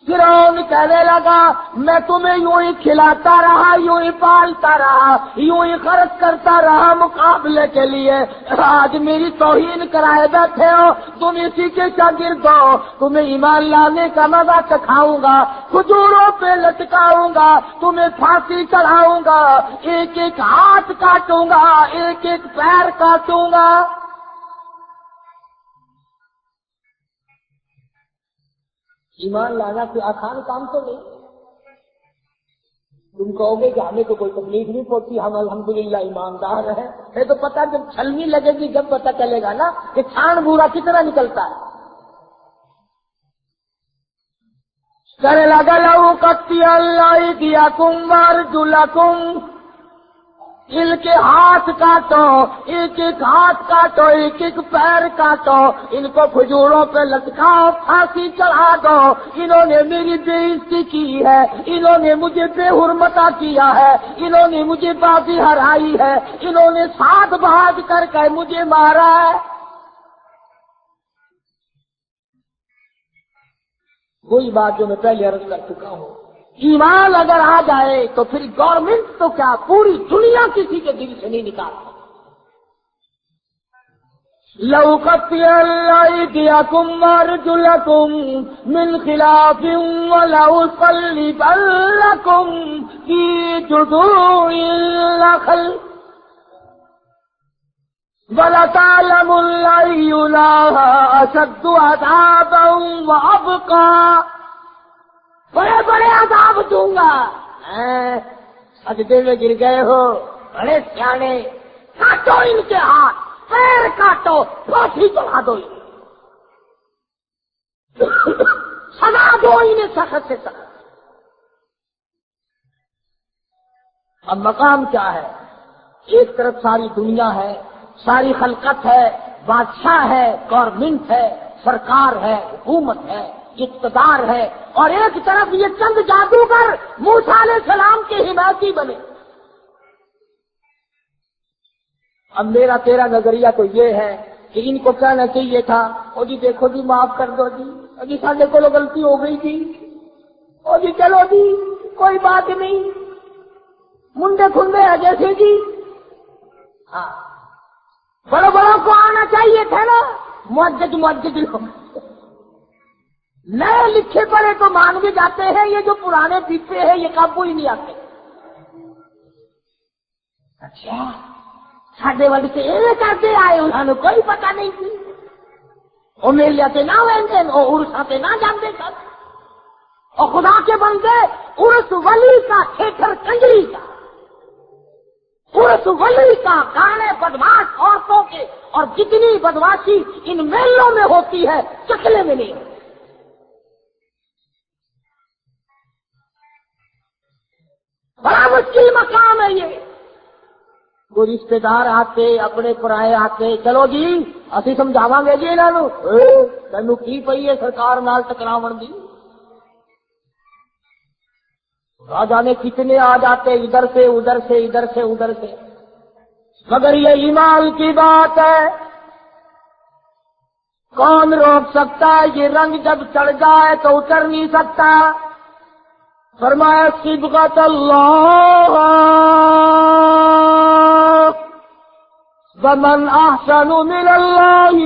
فرعون کہنے لگا میں تمہیں یوں ہی کھلاتا رہا، یوں ہی پالتا رہا، یوں ہی خرچ کرتا رہا مقابلے کے لیے، آج میری توہین کرائے بیٹھے ہو، تم اسی کے شاگرد ہو، تمہیں ایمان لانے کا مزہ چکھاؤں گا، کھجوروں پہ لٹکاؤں گا، تمہیں پھانسی چڑھاؤں گا، ایک ایک ہاتھ کاٹوں گا، ایک ایک پیر کاٹوں گا۔ ایمان لانا کوئی آسان کام تو نہیں۔ تم کہو گے کہ ہمیں تو کوئی تکلیف نہیں پڑتی، ہم الحمدللہ ایماندار ہیں، یہ تو پتہ جب چھلنی لگے گی جب پتہ چلے گا نا کہ چھان بورا کتنا نکلتا ہے۔ کرے لگا لأقطعن أيديكم وأرجلكم، ان کے ہاتھ کاٹو، ایک ایک ہاتھ کاٹو، ایک ایک پیر کاٹو، ان کو کھجوروں پہ لٹکاؤ، پھانسی چڑھا دو، انہوں نے میری بے عزتی کی ہے، انہوں نے مجھے بے حرمتا کیا ہے، انہوں نے مجھے بازی ہرائی ہے، انہوں نے ساتھ بھاگ کر کے مجھے مارا ہے۔ وہی بات جو میں پہلے عرض کر چکا ہوں، ایمان اگر آ جائے تو پھر گورنمنٹ تو کیا پوری دنیا کسی کے دل سے نہیں نکال سکتی۔ لأقطعن أيديكم وأرجلكم من خلاف ولأصلبنكم في جذوع النخل وَلَتَعْلَمُنَّ أَيُّنَا أَشَدُّ عَذَابًا وَأَبْقَىٰ، بڑے بڑے عذاب دوں گا، سجدے میں گر گئے ہو، بڑے سیانے، کاٹو ان کے ہاتھ، پیر کاٹو، پھانسی چڑھا دو انہیں، سزا دو انہیں سخت سے سخت۔ اب مقام کیا ہے؟ ایک طرف ساری دنیا ہے، ساری خلقت ہے، بادشاہ ہے، گورنمنٹ ہے، سرکار ہے، حکومت ہے، اقتدار ہے، اور ایک طرف یہ چند جادوگر موسیٰ علیہ السلام کے حمایتی بنے۔ اب میرا تیرا نظریہ تو یہ ہے کہ ان کو کہنا چاہیے تھا، او جی دیکھو جی معاف کر دو جی، او جی ساڈے کو غلطی ہو گئی تھی، او جی چلو جی کوئی بات نہیں، منڈے کھندے ہے جیسے جی۔ ہاں بڑوں بڑوں کو آنا چاہیے تھا نا، معجد لوگ نئے لکھے پڑھے تو مان بھی جاتے ہیں، یہ جو پرانے پیچھے ہیں یہ قابو ہی نہیں آتے۔ اچھا ساڈے والے سے یہ کرتے آئے، انہوں نے کوئی پتہ نہیں تھی، وہ میلے سے نہ ویندے، وہ عرصاں سے نہ جاندے سن، اور خدا کے بندے عرس ولی کا تھیٹر کنجری کا، عرس ولی کا گانے بدماش عورتوں کے، اور جتنی بدماشی ان میلوں میں ہوتی ہے چکلے میں نہیں ہوتی۔ بڑا مشکل مقام ہے یہ۔ کوئی رشتے دار آتے، اپنے پرائے آتے، چلو جی اسی سمجھاواں گے جی انہاں نوں، تینوں کی پئی ہے سرکار نال ٹکراون دی۔ آ جانے کتنے آ جاتے، ادھر سے ادھر سے، ادھر سے ادھر سے، مگر یہ ایمان کی بات ہے، کون روک سکتا ہے؟ یہ رنگ جب چڑھ جائے تو اتر نہیں سکتا۔ فرمایا صبغۃ اللہ ومن احسن من اللہ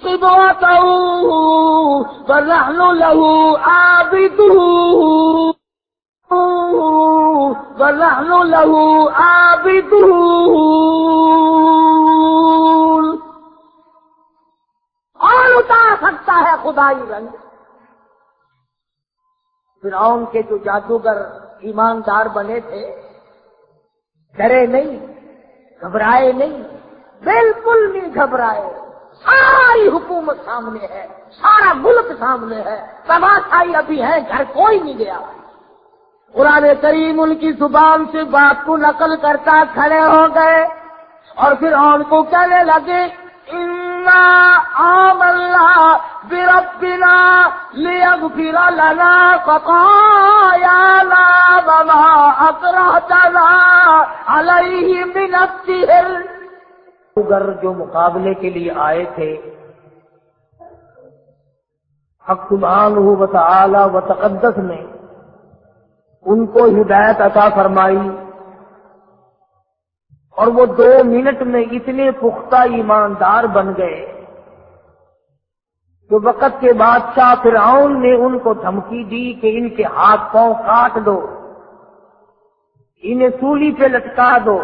صبغۃ ونحن له عابدون ونحن له عابدون۔ اور اتار سکتا ہے خدائی رنگ۔ فرعون کے جو جادوگر ایماندار بنے تھے، ڈرے نہیں، گھبرائے نہیں، بالکل نہیں گھبرائے۔ ساری حکومت سامنے ہے، سارا ملک سامنے ہے، تماشائی ابھی ہے، گھر کوئی نہیں گیا۔ قرآن کریم ان کی زبان سے بات کو نقل کرتا کھڑے ہو گئے، اور فرعون کو کہنے لگے اِنَّا آمَنَّا بِرَبِّنَا لِيَغْفِرَ لَنَا خَطَايَانَا وَمَا أَكْرَهْتَنَا عَلَيْهِ مِنَ السِّحْرِ۔ اگر جو مقابلے کے لیے آئے تھے، حق سبحانہ و تعالی و تقدس نے ان کو ہدایت عطا فرمائی، اور وہ 2 منٹ میں اتنے پختہ ایماندار بن گئے کہ وقت کے بادشاہ فرعون نے ان کو دھمکی دی کہ ان کے ہاتھ پاؤں کاٹ دو، انہیں سولی پہ لٹکا دو،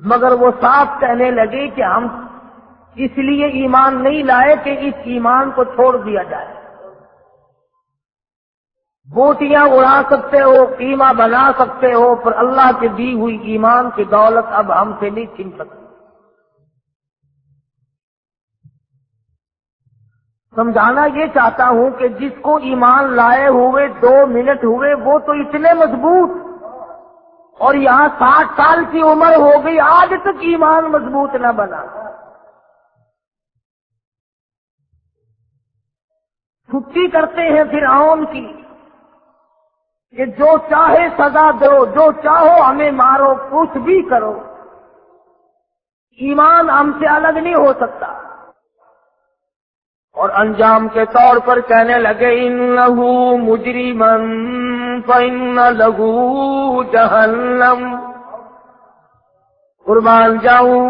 مگر وہ صاف کہنے لگے کہ ہم اس لیے ایمان نہیں لائے کہ اس ایمان کو چھوڑ دیا جائے۔ بوٹیاں اڑا سکتے ہو، قیمہ بنا سکتے ہو، پر اللہ کی دی ہوئی ایمان کی دولت اب ہم سے نہیں چھین سکتی۔ سمجھانا یہ چاہتا ہوں کہ جس کو ایمان لائے ہوئے 2 منٹ ہوئے وہ تو اتنے مضبوط، اور یہاں 60 سال کی عمر ہو گئی، آج تک ایمان مضبوط نہ بنا۔ چھٹی کرتے ہیں فرعون کی کہ جو چاہے سزا دو، جو چاہو ہمیں مارو، کچھ بھی کرو، ایمان ہم سے الگ نہیں ہو سکتا۔ اور انجام کے طور پر کہنے لگے انہو مجرمن فإن لہو جہنم، قربان جاؤں،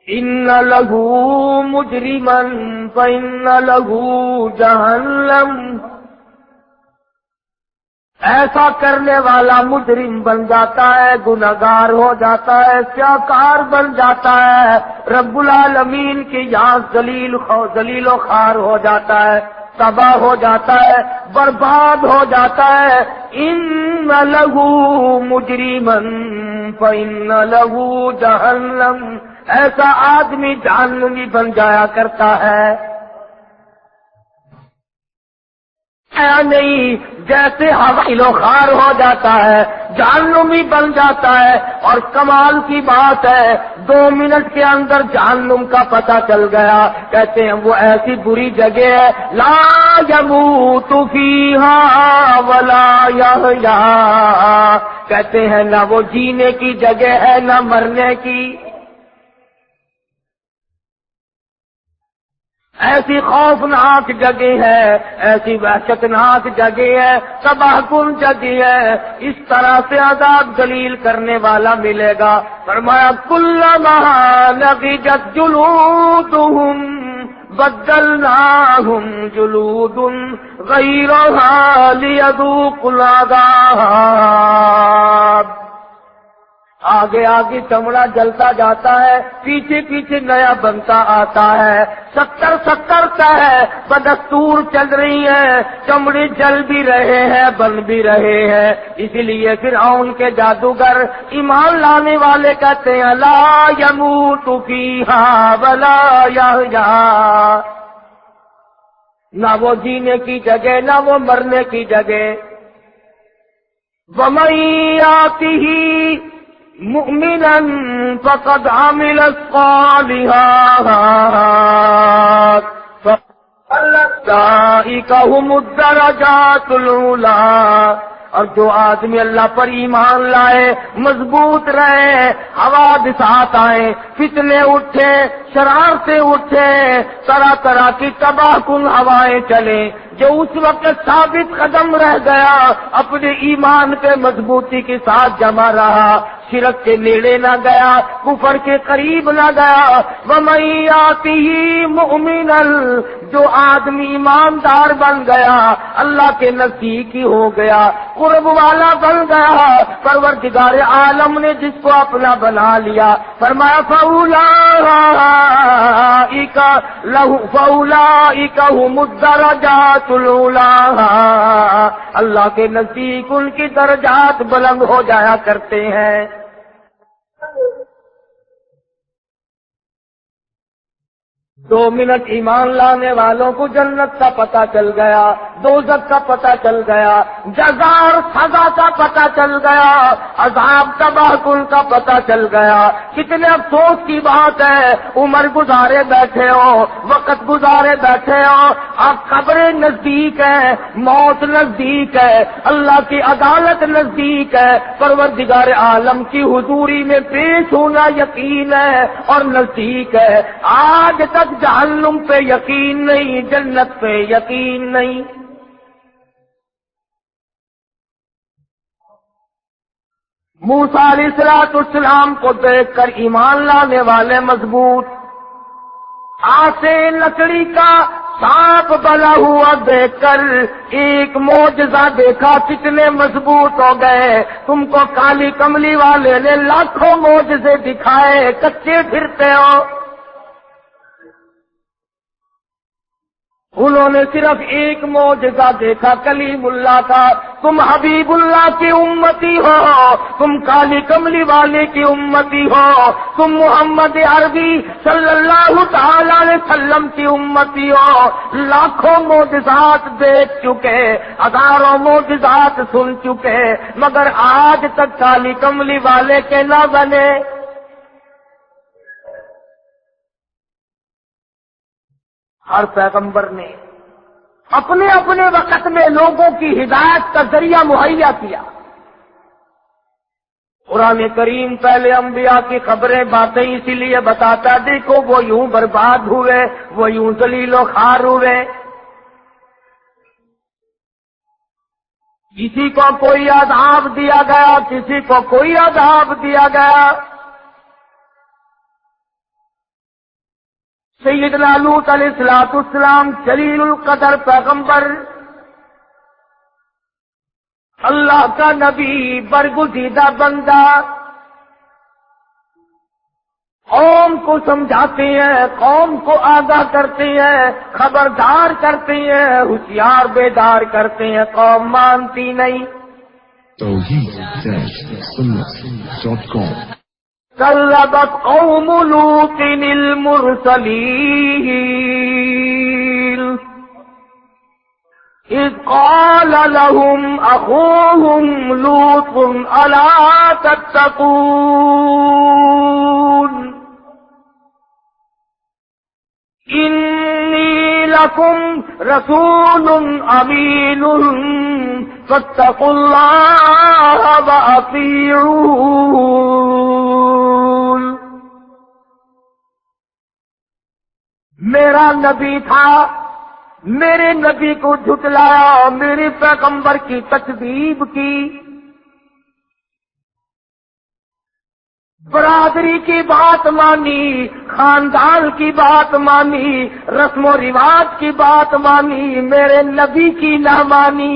ان لہو مجرمن فإن لہو جہنم، ایسا کرنے والا مجرم بن جاتا ہے، گناہگار ہو جاتا ہے، سیاکار بن جاتا ہے، رب العالمین کے یہاں ذلیل و خوار ہو جاتا ہے۔ تباہ ہو جاتا ہے، برباد ہو جاتا ہے۔ ان لہو مجرمن فإن لہو جہنم، ایسا آدمی جہنمی بن جایا کرتا ہے۔ نہیں جیسے حویل و خار ہو جاتا ہے، جہنمی بن جاتا ہے۔ اور کمال کی بات ہے 2 منٹ کے اندر جہنم کا پتہ چل گیا۔ کہتے ہیں وہ ایسی بری جگہ ہے، لا یموت فیہا ولا یحیا، کہتے ہیں نہ وہ جینے کی جگہ ہے نہ مرنے کی۔ ایسی خوفناک جگہ ہے، ایسی وحشتناک جگہ ہے، تباہ کن جگہ ہے۔ اس طرح سے عذاب ذلیل کرنے والا ملے گا۔ فرمایا کلما نضجت جلودہم بدلناہم جلود غیرہا لیذوقوا العذاب، آگے آگے چمڑا جلتا جاتا ہے، پیچھے پیچھے نیا بنتا آتا ہے۔ 70 کا ہے، بدستور چل رہی ہے، چمڑے جل بھی رہے ہیں بن بھی رہے ہیں۔ اسی لیے فرعون کے جادوگر ایمان لانے والے کہتے ہیں لا یموت فیہا ولا یحیا، نہ وہ جینے کی جگہ نہ وہ مرنے کی جگہ۔ وَمَن یَأْتِهِ مؤمنا فقد عمل الصالحات فأولئك هم الدرجات العلی، اور جو آدمی اللہ پر ایمان لائے، مضبوط رہے، حوادثات آئے، فتنے اٹھے، شرارتیں اٹھے، طرح طرح کی تباہ کن ہوائیں چلیں، جو اس وقت ثابت قدم رہ گیا، اپنے ایمان کے مضبوطی کے ساتھ جمع رہا، شرک کے نیڑے نہ گیا، کفر کے قریب نہ گیا۔ وَمَن یَأْتِهِ مُؤْمِنًا، جو آدمی ایماندار بن گیا، اللہ کے نزدیک ہی ہو گیا، قرب والا بن گیا، پروردگار عالم نے جس کو اپنا بنا لیا، فرمایا فَأُولَٰئِكَ هُمُ الدَّرَجَاتُ الْعُلَىٰ، اللہ کے نزدیک ان کی درجات بلند ہو جایا کرتے ہیں۔ 2 منٹ ایمان لانے والوں کو جنت کا پتہ چل گیا، دوزخ کا پتہ چل گیا، جزا اور سزا کا پتہ چل گیا، عذاب تباہ کن کا پتہ چل گیا۔ کتنے افسوس کی بات ہے، عمر گزارے بیٹھے ہو، وقت گزارے بیٹھے ہو، اب قبریں نزدیک ہے، موت نزدیک ہے، اللہ کی عدالت نزدیک ہے، پروردگار عالم کی حضوری میں پیش ہونا یقین ہے اور نزدیک ہے۔ آج تک جہنم پہ یقین نہیں، جنت پہ یقین نہیں۔ موسیٰ علیہ السلام کو دیکھ کر ایمان لانے والے مضبوط، آسے لکڑی کا سانپ بنا ہوا دیکھ کر ایک معجزہ دیکھا، کتنے مضبوط ہو گئے۔ تم کو کالی کملی والے نے لاکھوں معجزے دکھائے، کچے پھرتے ہو۔ انہوں نے صرف ایک معجزہ دیکھا کلیم اللہ کا۔ تم حبیب اللہ کی امتی ہو، تم کالی کملی والے کی امتی ہو، تم محمد عربی صلی اللہ تعالی علیہ وسلم کی امتی ہو۔ لاکھوں معجزات دیکھ چکے، ہزاروں معجزات سن چکے، مگر آج تک کالی کملی والے کے نہ بنے۔ ہر پیغمبر نے اپنے اپنے وقت میں لوگوں کی ہدایت کا ذریعہ مہیا کیا۔ قرآن کریم پہلے انبیاء کی خبریں باتیں اسی لیے بتاتا، دیکھو وہ یوں برباد ہوئے، وہ یوں ذلیل و خوار ہوئے۔ کسی کو کوئی عذاب دیا گیا، کسی کو کوئی عذاب دیا گیا۔ سیدنا لوط علیہ السلام جلیل القدر پیغمبر، اللہ کا نبی، برگزیدہ بندہ، قوم کو سمجھاتے ہیں، قوم کو آگاہ کرتے ہیں، خبردار کرتے ہیں، ہوشیار بیدار کرتے ہیں، قوم مانتی نہیں۔ Tawheed-Sunnah.com كذبت قوم لوط المرسلين إذ قال لهم أخوهم لوط ألا تتقون إني لكم رسول أمين فاتقوا الله وأطيعون۔ میرا نبی تھا، میرے نبی کو جھٹلایا، میرے پیغمبر کی تکذیب کی، برادری کی بات مانی، خاندان کی بات مانی، رسم و رواج کی بات مانی، میرے نبی کی نہ مانی۔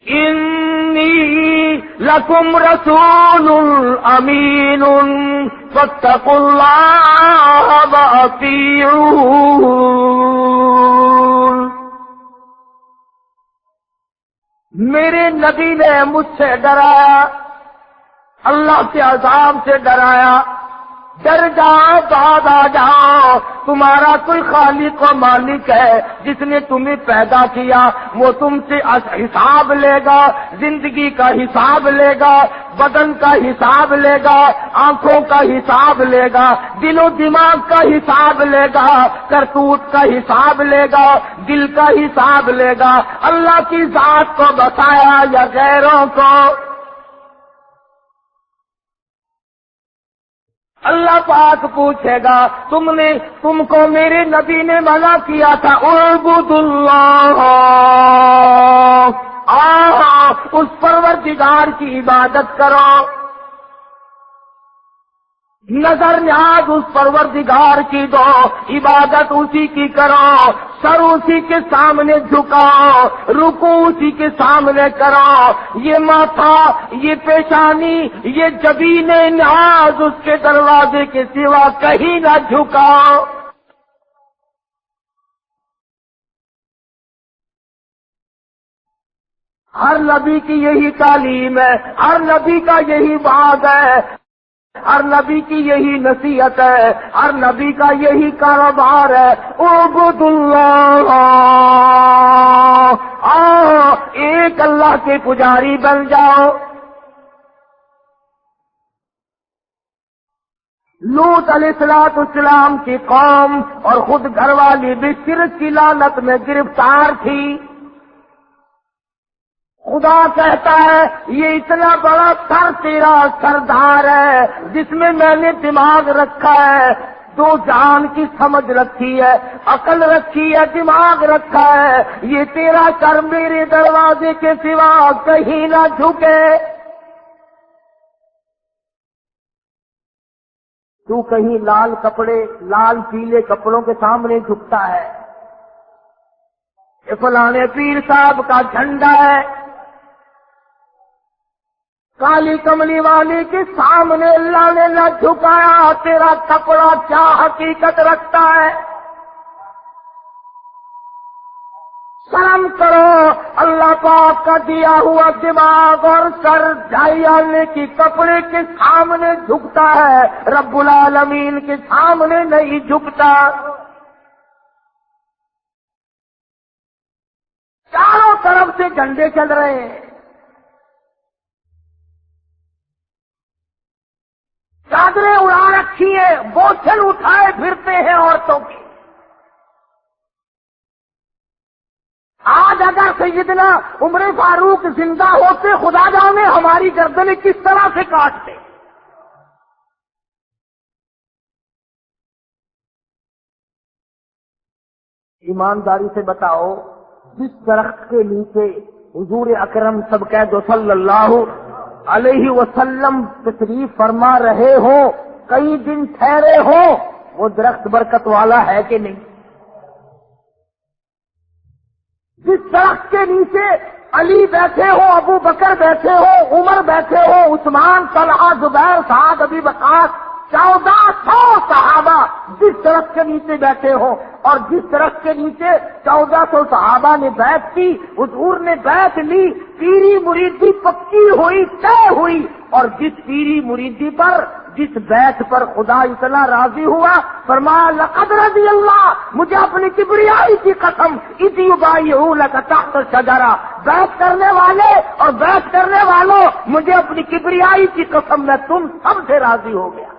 انی لکم رسول امین فاتقوا اللہ واطیعون۔ میرے نبی نے مجھ سے ڈرایا، اللہ کے عذاب سے ڈرایا، ڈر جاؤ بعد آ جاؤ، تمہارا کوئی خالق و مالک ہے جس نے تمہیں پیدا کیا، وہ تم سے حساب لے گا، زندگی کا حساب لے گا، بدن کا حساب لے گا، آنکھوں کا حساب لے گا، دل و دماغ کا حساب لے گا، کرتوت کا حساب لے گا، دل کا حساب لے گا۔ اللہ کی ذات کو بتایا یا غیروں کو؟ اللہ پاک پوچھے گا تم کو میرے نبی نے منع کیا تھا اعبد اللہ، اس پروردگار کی عبادت کرو، نظر نیاز اس پروردگار کی دو، عبادت اسی کی کرو، سر اسی کے سامنے جھکاؤ، رکوع اسی کے سامنے کرو، یہ ماتھا، یہ پیشانی، یہ جبین نیاز اس کے دروازے کے سوا کہیں نہ جھکاؤ۔ ہر نبی کی یہی تعلیم ہے، ہر نبی کا یہی وعد ہے، ہر نبی کی یہی نصیحت ہے، ہر نبی کا یہی کاروبار ہے، اعبد اللہ، ایک اللہ کے پجاری بن جاؤ۔ لوط علیہ السلام کی قوم اور خود گھر والی بھی شرک کی لعنت میں گرفتار تھی۔ خدا کہتا ہے یہ اتنا بڑا سر تیرا سردار ہے جس میں نے دماغ رکھا ہے، دو جان کی سمجھ رکھی ہے، عقل رکھی ہے، دماغ رکھا ہے، یہ تیرا سر میرے دروازے کے سوا کہیں نہ جھکے۔ تو کہیں لال کپڑے، لال پیلے کپڑوں کے سامنے جھکتا ہے، یہ فلانے پیر صاحب کا جھنڈا ہے، کالی کملی والی کے سامنے اللہ نے نہ جھکایا، تیرا کپڑا کیا حقیقت رکھتا ہے؟ شرم کرو، اللہ پاک کا دیا ہوا دماغ اور سر جھائیانے کی کپڑے کے سامنے جھکتا ہے، رب العالمین کے سامنے نہیں جھکتا۔ چاروں طرف سے جھنڈے چل رہے ہیں، چادریں اڑا رکھی ہیں، بوچھل اٹھائے پھرتے ہیں عورتوں کی۔ آج اگر سیدنا عمر فاروق زندہ ہوتے، خدا جانے ہماری گردنیں کس طرح سے کاٹتے۔ ایمانداری سے بتاؤ، جس درخت کے نیچے حضور اکرم سب قید صلی اللہ علیہ وسلم تشریف فرما رہے ہوں، کئی دن ٹھہرے ہوں، وہ درخت برکت والا ہے کہ نہیں؟ جس درخت کے نیچے علی بیٹھے ہو، ابو بکر بیٹھے ہو، عمر بیٹھے ہو، عثمان، طلحہ، زبیر، سعد، ابی وقاص، 1400 صحابہ جس درخت کے نیچے بیٹھے ہوں، اور جس درخت کے نیچے 1400 صحابہ نے بیعت کی، حضور نے بیعت لی، پیری مریدی پکی ہوئی، طے ہوئی، اور جس پیری مریدی پر، جس بیعت پر خدا اتنا راضی ہوا، فرمایا لقد رضی اللہ، مجھے اپنی کبریائی کی قسم، اذ یبایعونک تحت الشجرہ، بیعت کرنے والے اور بیعت کرنے والوں، مجھے اپنی کبریائی کی قسم، میں تم سب سے راضی ہو گیا۔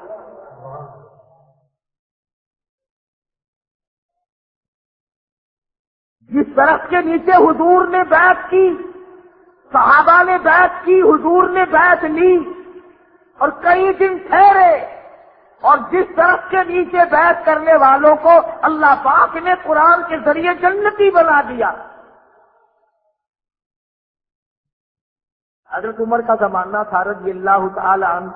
جس درخت کے نیچے حضور نے بیعت کی، صحابہ نے بیعت کی، حضور نے بیعت لی اور کئی دن ٹھہرے، اور جس درخت کے نیچے بیعت کرنے والوں کو اللہ پاک نے قرآن کے ذریعے جنتی بنا دیا۔ حضرت عمر کا زمانہ تھا رضی اللہ تعالی عنہ،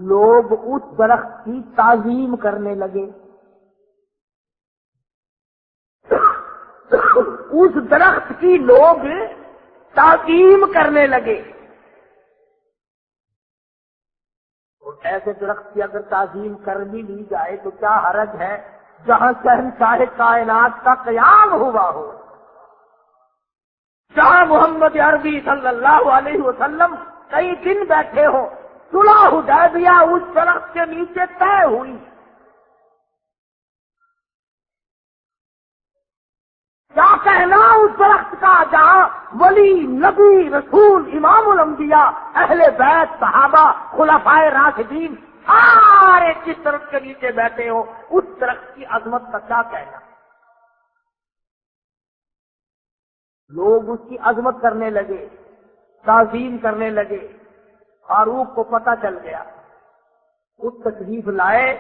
لوگ اس درخت کی تعظیم کرنے لگے، اس درخت کی لوگ تعظیم کرنے لگے۔ اور ایسے درخت کی اگر تعظیم کر بھی لی جائے تو کیا حرج ہے جہاں شہنشاہ کائنات کا قیام ہوا ہو، جہاں محمد عربی صلی اللہ علیہ وسلم کئی دن بیٹھے ہوں، صلح حدیبیہ اس درخت کے نیچے طے ہوئی۔ کیا کہنا اس درخت کا جہاں ولی، نبی، رسول، امام الانبیاء، اہل بیت، صحابہ، خلفائے راشدین سارے جس درخت کے نیچے بیٹھے ہو، اس درخت کی عظمت کا کیا کہنا۔ لوگ اس کی عظمت کرنے لگے، تعظیم کرنے لگے۔ فاروق کو پتہ چل گیا، اس تشریف لائے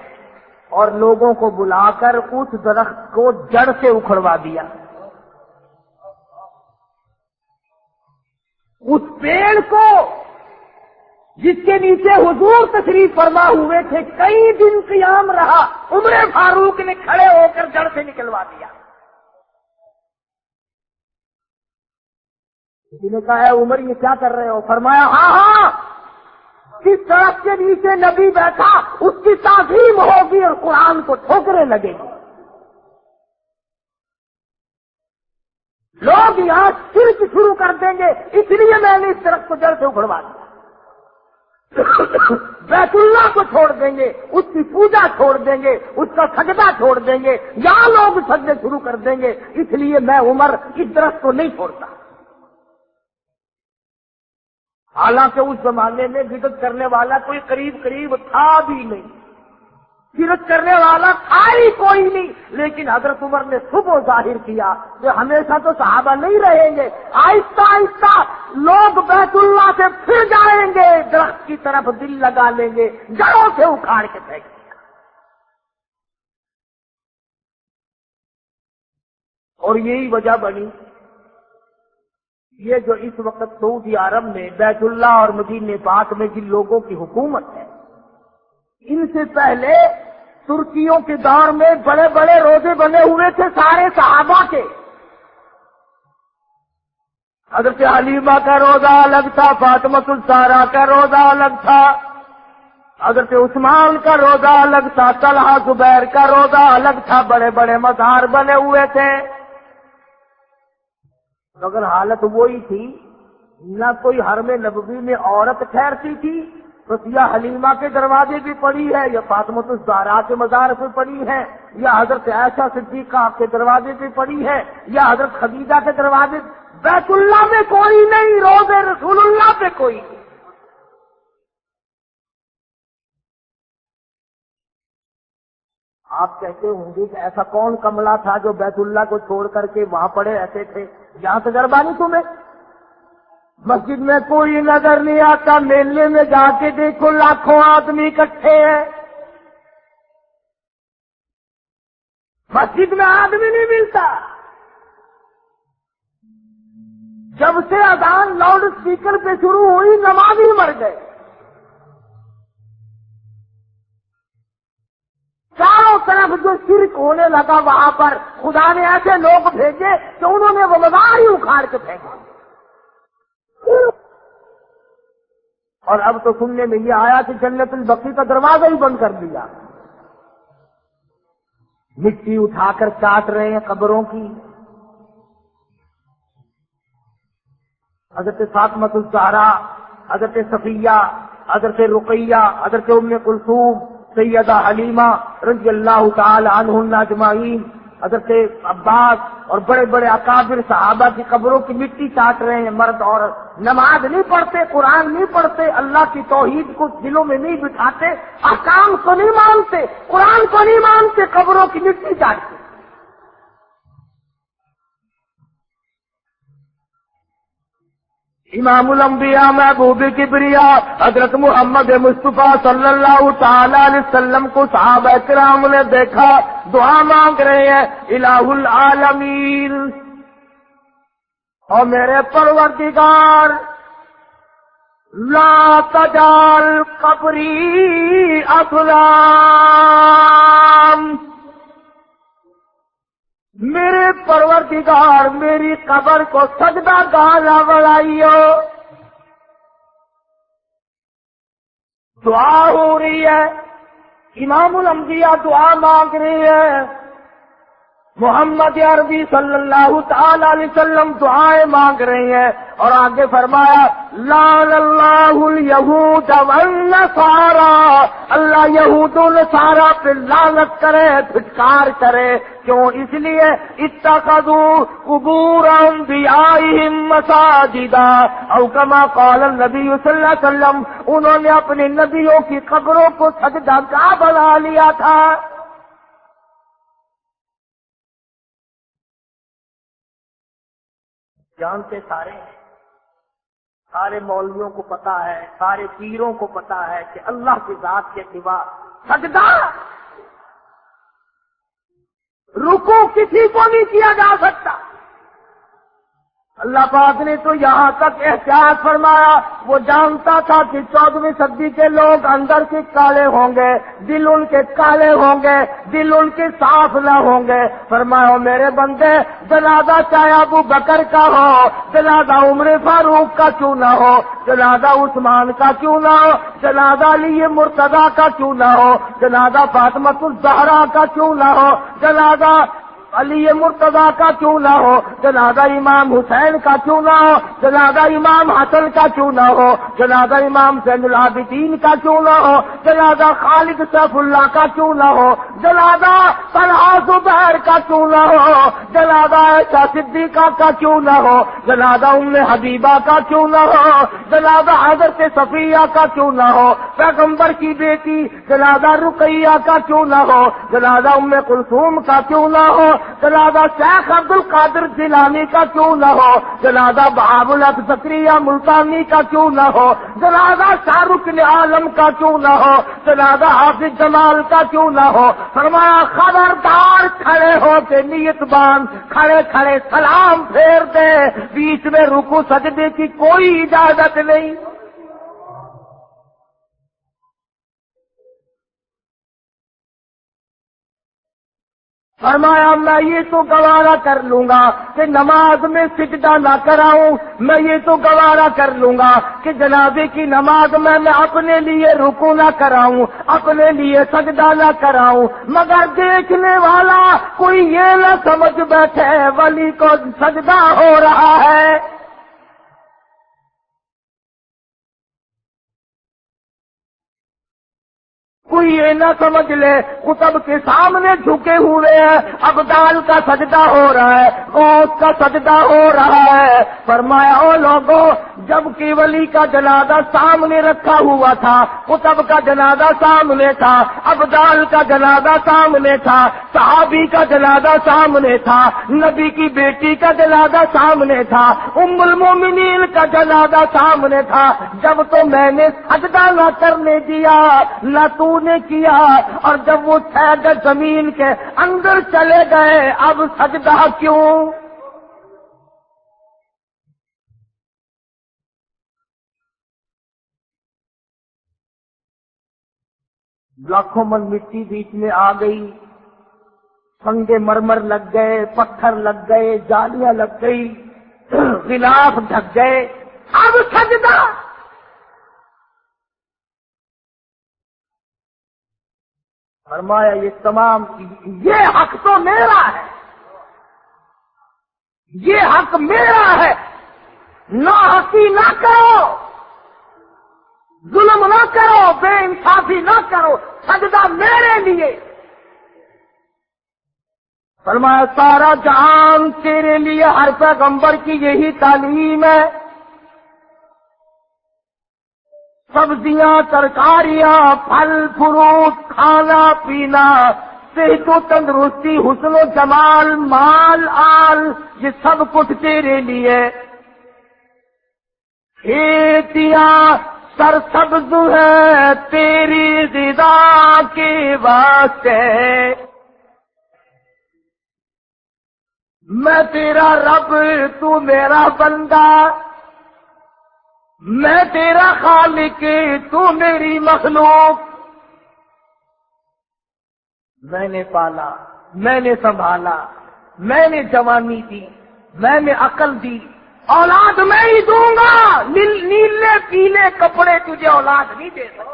اور لوگوں کو بلا کر اس درخت کو جڑ سے اکھڑوا دیا۔ اس پیڑ کو جس کے نیچے حضور تشریف فرما ہوئے تھے، کئی دن قیام رہا، عمر فاروق نے کھڑے ہو کر جڑ سے نکلوا دیا۔ کسی نے کہا ہے عمر یہ کیا کر رہے ہو؟ فرمایا ہاں، جس درخت کے نیچے نبی بیٹھا اس کی تعظیم ہوگی اور قرآن کو ٹھوکریں لگے گی۔ لوگ یہاں شرک شروع کر دیں گے، اس لیے میں نے اس درخت کو جڑ سے اکھڑوا دیا۔ بیت اللہ کو چھوڑ دیں گے، اس کی پوجا چھوڑ دیں گے، اس کا سجدہ چھوڑ دیں گے، یہاں لوگ سجدے شروع کر دیں گے، اس لیے میں عمر اس درخت کو نہیں چھوڑتا۔ حالانکہ اس زمانے میں بدعت کرنے والا کوئی قریب تھا بھی نہیں، بدعت کرنے والا تھا ہی کوئی نہیں، لیکن حضرت عمر نے صبح ظاہر کیا کہ ہمیشہ تو صحابہ نہیں رہیں گے، آہستہ آہستہ لوگ بیت اللہ سے پھر جائیں گے، درخت کی طرف دل لگا لیں گے، جڑوں سے اکھاڑ کے پھینک دیا۔ اور یہی وجہ بنی، یہ جو اس وقت سعودی عرب میں بیت اللہ اور مدینہ پاک میں جن لوگوں کی حکومت ہے، ان سے پہلے ترکیوں کے دور میں بڑے بڑے روزے بنے ہوئے تھے سارے صحابہ کے۔ حضرت حلیمہ کا روزہ الگ تھا، فاطمۃ الزہرا کا روزہ الگ تھا، حضرت عثمان کا روزہ الگ تھا، طلحہ زبیر کا روزہ الگ تھا، بڑے بڑے مزار بنے ہوئے تھے۔ اگر حالت وہی تھی، نہ کوئی حرم نبوی میں عورت ٹھہرتی تھی، تو یا حلیمہ کے دروازے بھی پڑی ہے، یا فاطمۃ الزہرا کے مزار پہ پڑی ہے، یا حضرت عائشہ صدیقہ کے دروازے پہ پڑی ہے، یا حضرت خدیجہ کے دروازے۔ بیت اللہ میں کوئی نہیں، روزے رسول اللہ پہ کوئی نہیں۔ آپ کہتے ہوں گے کہ ایسا کون کملا تھا جو بیت اللہ کو چھوڑ کر کے وہاں پڑے رہتے تھے؟ یہاں تجربہ نہیں تمہیں؟ مسجد میں کوئی نظر نہیں آتا، میلے میں جا کے دیکھو لاکھوں آدمی اکٹھے ہیں، مسجد میں آدمی نہیں ملتا۔ جب سے اذان لاؤڈ اسپیکر پہ شروع ہوئی، نمازی مر گئے۔ چاروں طرف جو شرک ہونے لگا وہاں پر خدا نے ایسے لوگ بھیجے کہ انہوں نے وہ مزار ہی اکھاڑ کے پھینکا۔ اور اب تو سننے میں یہ آیا کہ جنت البقیع کا دروازہ ہی بند کر دیا، مٹی اٹھا کر چاٹ رہے ہیں قبروں کی۔ حضرت فاطمہ الزہرا، حضرت صفیہ، حضرت رقیہ، حضرت ام کلثوم، سیدہ حلیمہ رضی اللہ تعالی عنہن اجمعین، حضرت عباس اور بڑے بڑے اکابر صحابہ کی قبروں کی مٹی چاٹ رہے ہیں مرد عورت۔ نماز نہیں پڑھتے، قرآن نہیں پڑھتے، اللہ کی توحید کو دلوں میں نہیں بٹھاتے، احکام کو نہیں مانتے، قرآن کو نہیں مانتے، قبروں کی مٹی چاٹتے۔ امام الانبیاء محبوب کبریا حضرت محمد مصطفیٰ صلی اللہ تعالی علیہ وسلم کو صحابہ کرام نے دیکھا، دعا مانگ رہے ہیں، الہ العالمین، اور میرے پروردگار لا تجعل قبری اصنام، میرے پروردگار میری قبر کو سجدہ گاہ نہ بنائیو۔ دعا ہو رہی ہے، امام الانبیاء دعا مانگ رہے ہیں، محمد عربی صلی اللہ تعالی علیہ وسلم دعائیں مانگ رہے ہیں، اور آگے فرمایا لعن اللہ الیہود والنصارى، اللہ یہود و نصارہ پہ لعنت کرے، پھٹکار کرے۔ کیوں؟ اس لیے اتخذوا قبور انبیائہم مساجدا، او کما قال النبی صلی اللہ علیہ وسلم، انہوں نے اپنے نبیوں کی قبروں کو سجدہ گاہ بنا لیا تھا۔ جانتے سارے مولویوں کو پتا ہے، سارے پیروں کو پتا ہے کہ اللہ کی ذات کے سوا سجدہ رکوع کسی کو نہیں کیا جا سکتا۔ اللہ پاک نے تو یہاں تک احتیاط فرمایا، وہ جانتا تھا کہ 14ویں صدی کے لوگ اندر کے کالے ہوں گے، دل ان کے کالے ہوں گے، دل ان کے صاف نہ ہوں گے۔ فرمایا میرے بندے، جنازہ چاہے ابو بکر کا ہو، جنازہ عمر فاروق کا کیوں نہ ہو، جنازہ عثمان کا کیوں نہ ہو، جنازہ علی مرتضیٰ کا کیوں نہ ہو، جنازہ فاطمہ الزہرا کا کیوں نہ ہو، جنازہ علی مرتضیٰ کا کیوں نہ ہو، جنازہ امام حسین کا کیوں نہ ہو، جنازہ امام حسن کا کیوں نہ ہو، جنازہ امام زین العابدین کا کیوں نہ ہو، جنازہ خالد سیف اللہ کا کیوں نہ ہو، جنازہ طلحہ زبیر کا کیوں نہ ہو، جنازہ عائشہ صدیقہ کا کیوں نہ ہو، جنازہ ام حبیبہ کا کیوں نہ ہو، جنازہ حضرت صفیہ کا کیوں نہ ہو، پیغمبر کی بیٹی جنازہ رقیہ کا کیوں نہ ہو، جنازہ ام کلثوم کا کیوں نہ ہو، جنازہ شیخ عبد القادر جیلانی کا کیوں نہ ہو، جنازہ بہاء الحق زکریا ملتانی کا کیوں نہ ہو، جنازہ شاہ رخ عالم کا کیوں نہ ہو، جنازہ حافظ جمال کا کیوں نہ ہو۔ فرمایا خبردار، کھڑے ہو کے نیت باندھ، کھڑے کھڑے سلام پھیر دے، بیچ میں رکوع سجدے کی کوئی اجازت نہیں۔ فرمایا میں یہ تو گوارا کر لوں گا کہ نماز میں سجدہ نہ کراؤں، میں یہ تو گوارا کر لوں گا کہ جنازے کی نماز میں اپنے لیے رکوع نہ کراؤں، اپنے لیے سجدہ نہ کراؤں، مگر دیکھنے والا کوئی یہ نہ سمجھ بیٹھے ولی کو سجدہ ہو رہا ہے۔ کوئی یہ نہ سمجھ لے قطب کے سامنے جھکے ہوئے ہیں، ابدال کا سجدہ ہو رہا ہے، غوث کا سجدہ ہو رہا ہے۔ فرمایا او لوگوں، جب کہ ولی کا جنازہ سامنے رکھا ہوا تھا، قطب کا جنازہ سامنے تھا، ابدال کا جنازہ سامنے تھا، صحابی کا جنازہ سامنے تھا، نبی کی بیٹی کا جنازہ سامنے تھا، ام المومنین کا جنازہ سامنے تھا، جب تو میں نے سجدہ نہ کرنے دیا نہ تو نے کیا، اور جب وہ چھید زمین کے اندر چلے گئے اب سجدہ کیوں؟ لاکھوں من مٹی بیچ میں آ گئی، سنگے مرمر لگ گئے، پتھر لگ گئے، جالیاں لگ گئی، غلاف ڈھک گئے، اب سجدہ فرمایا یہ حق تو میرا ہے، یہ حق میرا ہے، ناحقی نہ کرو، ظلم نہ کرو، بے انصافی نہ کرو، سجدہ میرے لیے۔ فرمایا سارا جہان تیرے لیے، ہر پیغمبر کی یہی تعلیم ہے۔ سبزیاں، ترکاریاں، پھل فروٹ، کھانا پینا، صحت و تندرستی، حسن و جمال، مال آل، یہ سب کچھ تیرے لیے۔ کھیتیاں سرسبز ہے تیری غذا کے واسطے، میں تیرا رب، تو میرا بندہ، میں تیرا خالق، تو میری مخلوق۔ میں نے پالا، میں نے سنبھالا، میں نے جوانی دی، میں نے عقل دی، اولاد میں ہی دوں گا، نیلے پیلے کپڑے تجھے اولاد نہیں دے سکتا۔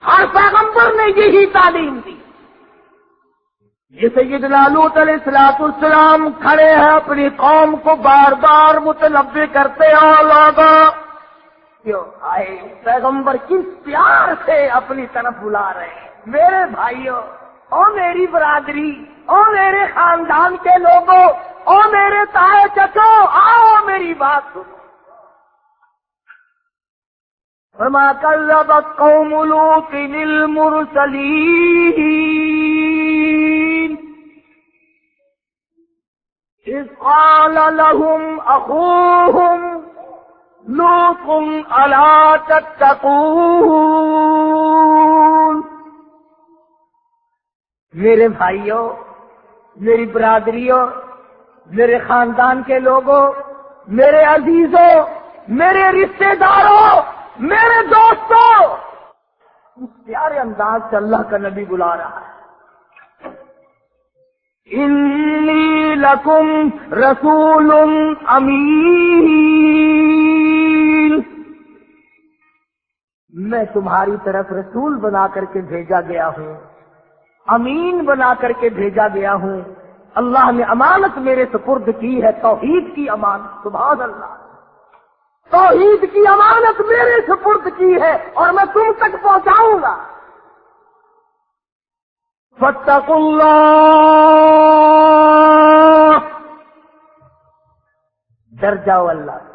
ہر پیغمبر نے یہی تعلیم دی۔ یہ سیدنا لوط علیہ السلام کھڑے ہیں، اپنی قوم کو بار بار متنبہ کرتے ہیں، لوگوں کیوں آئے پیغمبر کس پیار سے اپنی طرف بلا رہے ہیں۔ میرے بھائیوں، او میری برادری، او میرے خاندان کے لوگوں، او میرے تائے چچو، آؤ میری بات سنو۔ وما كذب قوم لوط المرسلين إذ قال لهم أخوهم لوط ألا تتقون۔ میرے بھائیوں، میری برادریوں، میرے خاندان کے لوگوں، میرے عزیزوں، میرے رشتے داروں، میرے دوستوں، اس پیارے انداز سے اللہ کا نبی بلا رہا ہے۔ انی لکم رسول امین، میں تمہاری طرف رسول بنا کر کے بھیجا گیا ہوں، امین بنا کر کے بھیجا گیا ہوں۔ اللہ نے امانت میرے سپرد کی ہے، توحید کی امانت۔ سبحان اللہ، توحید کی امانت میرے سپرد کی ہے اور میں تم تک پہنچاؤں گا۔ فاتقوا اللہ، ڈر جاؤ اللہ سے۔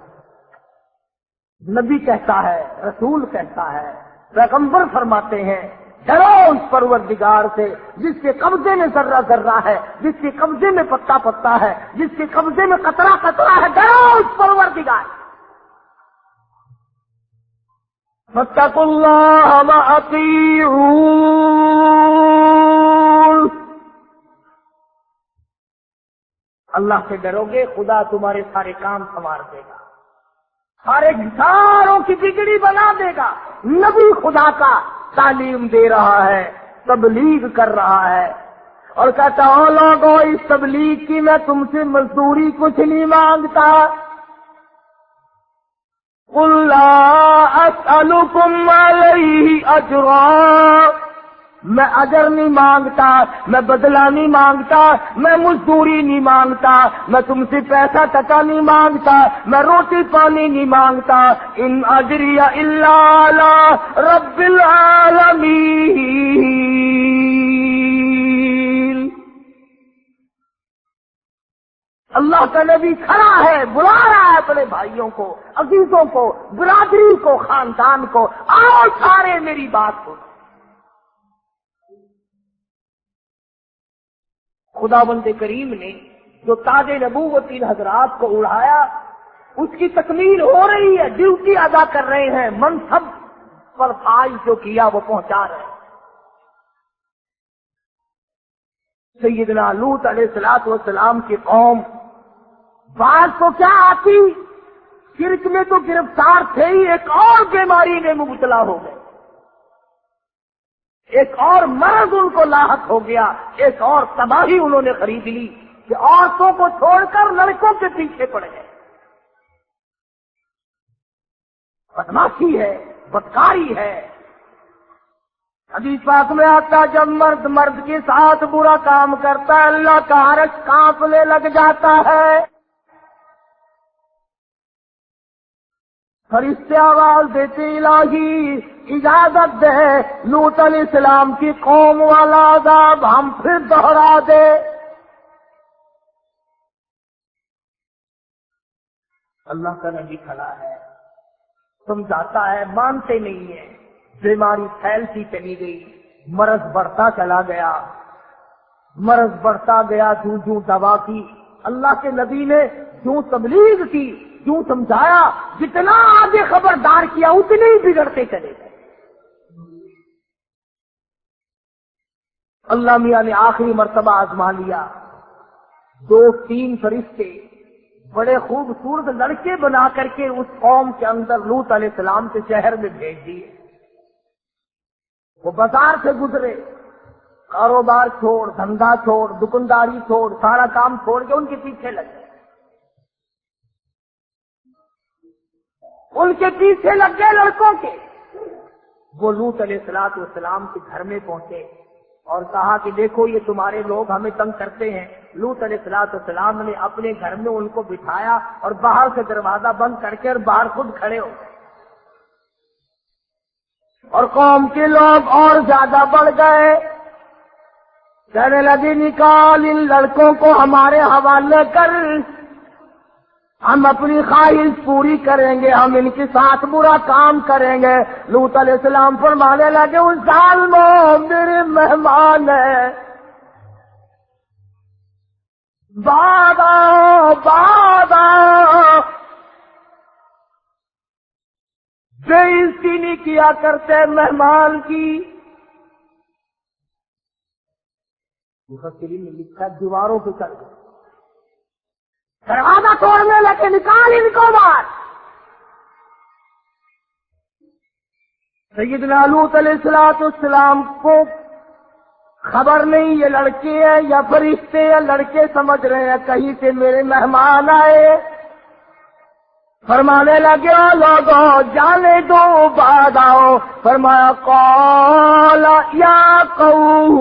نبی کہتا ہے، رسول کہتا ہے، پیغمبر فرماتے ہیں، ڈرو اس پروردگار سے جس کے قبضے میں ذرہ ذرہ ہے، جس کے قبضے میں پتا پتا ہے، جس کے قبضے میں قطرہ قطرہ ہے۔ ڈرو اس پروردگار۔ فاتقوا اللہ وأطیعون، اللہ سے ڈرو گے، خدا تمہارے سارے کام سنوار دے گا، سارے گھساروں کی بگڑی بنا دے گا۔ نبی خدا کا تعلیم دے رہا ہے، تبلیغ کر رہا ہے، اور کہتا ہوں لوگوں، اس تبلیغ کی میں تم سے مزدوری کچھ نہیں مانگتا۔ قل لا اسألكم علیہ اجرا، میں اجر نہیں مانگتا، میں بدلہ نہیں مانگتا، میں مزدوری نہیں مانگتا، میں تم سے پیسہ ٹکا نہیں مانگتا، میں روٹی پانی نہیں مانگتا۔ ان اجری الا علی رب العالمین۔ اللہ کا نبی کھڑا ہے، بلا رہا ہے اپنے بھائیوں کو، عزیزوں کو، برادری کو، خاندان کو، آؤ سارے میری بات سنو۔ خداوند کریم نے جو تاج نبوت ان حضرات کو اڑایا، اس کی تکمیل ہو رہی ہے، ڈیوٹی ادا کر رہے ہیں، منصب پر فائز جو کیا وہ پہنچا رہے ہیں۔ سیدنا لوط علیہ السلام کی قوم بعض تو کیا آتی، شرک میں تو گرفتار تھے ہی، ایک اور بیماری میں مبتلا ہو گئے، ایک اور مرض ان کو لاحق ہو گیا، ایک اور تباہی انہوں نے خرید لی کہ عورتوں کو چھوڑ کر لڑکوں کے پیچھے پڑ گئے۔ بدماشی ہے، بدکاری ہے۔ حدیث پاک میں آتا ہے جب مرد کے ساتھ برا کام کرتا ہے اللہ کا عرش کانپنے لگ جاتا ہے، فرشتے آواز دیتے الہی اجازت دے لوط علیہ السلام کی قوم والا عذاب ہم پھر دوہرا دے۔ اللہ کا نبی کھڑا ہے، سمجھاتا ہے، مانتے نہیں ہیں، بیماری پھیلتی چلی گئی، مرض بڑھتا چلا گیا، مرض بڑھتا گیا، جوں دوا کی، اللہ کے نبی نے جو تبلیغ کی، جو سمجھایا، جتنا آگے خبردار کیا اتنے ہی بگڑتے چلے گئے۔ اللہ میاں نے آخری مرتبہ آزما لیا، 2-3 فرشتے بڑے خوبصورت لڑکے بنا کر کے اس قوم کے اندر لوط علیہ السلام کے شہر میں بھیج دیے۔ وہ بازار سے گزرے، کاروبار چھوڑ، دھندا چھوڑ، دکانداری چھوڑ، سارا کام چھوڑ کے ان کے پیچھے لگے، ان کے پیچھے لگ گئے لڑکوں کے۔ وہ لوط علیہ السلام کے گھر میں پہنچے اور کہا کہ دیکھو یہ تمہارے لوگ ہمیں تنگ کرتے ہیں۔ لوط علیہ السلام نے اپنے گھر میں ان کو بٹھایا اور باہر سے دروازہ بند کر کے اور باہر خود کھڑے ہو گئے، اور قوم کے لوگ اور زیادہ بڑھ گئے، کہنے لگے نکال ان لڑکوں کو ہمارے حوالے کر، ہم اپنی خواہش پوری کریں گے، ہم ان کے ساتھ برا کام کریں گے۔ لوط علیہ السلام فرمانے لگے ان ظالموں میرے مہمان ہیں، بعد آؤ بے عزتی نہیں کیا کرتے مہمان کی۔ مفسرین نے لکھا دیواروں پہ چل گئے، دروازہ توڑنے لگے، نکال ان کو باہر۔ سیدنا لوط علیہ السلام کو خبر نہیں یہ لڑکے ہیں یا فرشتے یا لڑکے، سمجھ رہے ہیں کہیں سے میرے مہمان آئے۔ فرمانے لگے لوگوں جانے دو بعد آؤ۔ فرمایا قال یا قوم،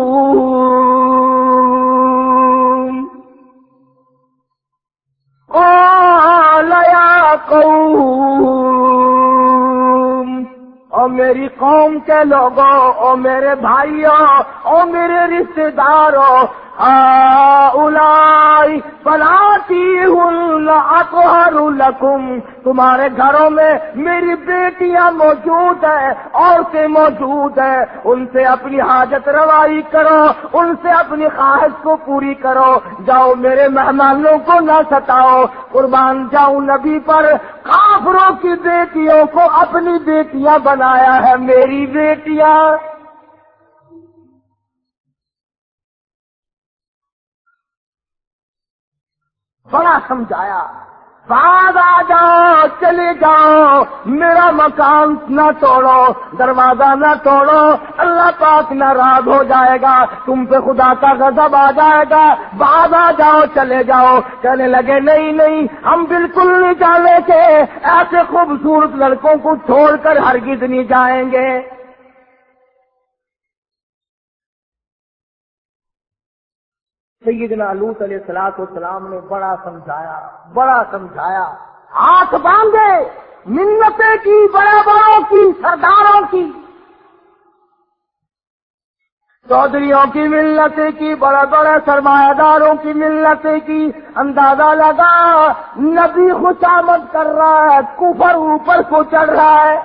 او میری قوم کے لوگوں، او میرے بھائیوں، او میرے رشتے داروں، اولائی فلاتیہن اطہر لکم، تمہارے گھروں میں میری بیٹیاں موجود ہیں، عورتیں موجود ہیں، ان سے اپنی حاجت روائی کرو، ان سے اپنی خواہش کو پوری کرو، جاؤ میرے مہمانوں کو نہ ستاؤ۔ قربان جاؤں نبی پر، کافروں کی بیٹیوں کو اپنی بیٹیاں بنایا ہے، میری بیٹیاں۔ بڑا سمجھایا، بعد آ جاؤ، چلے جاؤ، میرا مکان نہ توڑو، دروازہ نہ توڑو، اللہ پاک ناراض ہو جائے گا، تم پہ خدا کا غضب آ جائے گا، بعد آ جاؤ، چلے جاؤ۔ کہنے لگے نہیں، ہم بالکل نہیں جانے کے، ایسے خوبصورت لڑکوں کو چھوڑ کر ہرگز نہیں جائیں گے۔ سیدنا لوط علیہ السلام نے بڑا سمجھایا، ہاتھ باندھے، منتیں کی، بڑے بڑوں کی، سرداروں کی، چودھریوں کی منتیں کی، بڑے بڑے سرمایہ داروں کی منتیں کی۔ اندازہ لگا نبی خوشامد کر رہا ہے، کفر اوپر کو چڑھ رہا ہے۔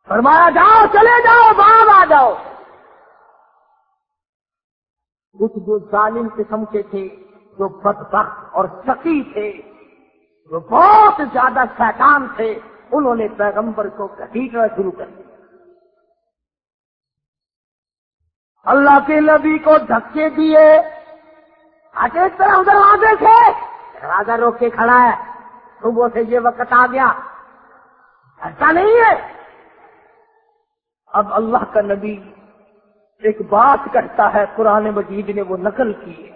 فرمایا جاؤ، چلے جاؤ، باہر آ جاؤ۔ کچھ جو ظالم قسم کے تھے، جو بدبخت اور شقی تھے، جو بہت زیادہ شیطان تھے، انہوں نے پیغمبر کو گھسیٹنا شروع کر دیا، اللہ کے نبی کو دھکے دیے۔ آگے اس طرح دروازے سے دروازہ روک کے کھڑا ہے، صبح سے یہ وقت آ گیا، ایسا نہیں ہے۔ اب اللہ کا نبی ایک بات کہتا ہے، قرآن مجید نے وہ نقل کی ہے،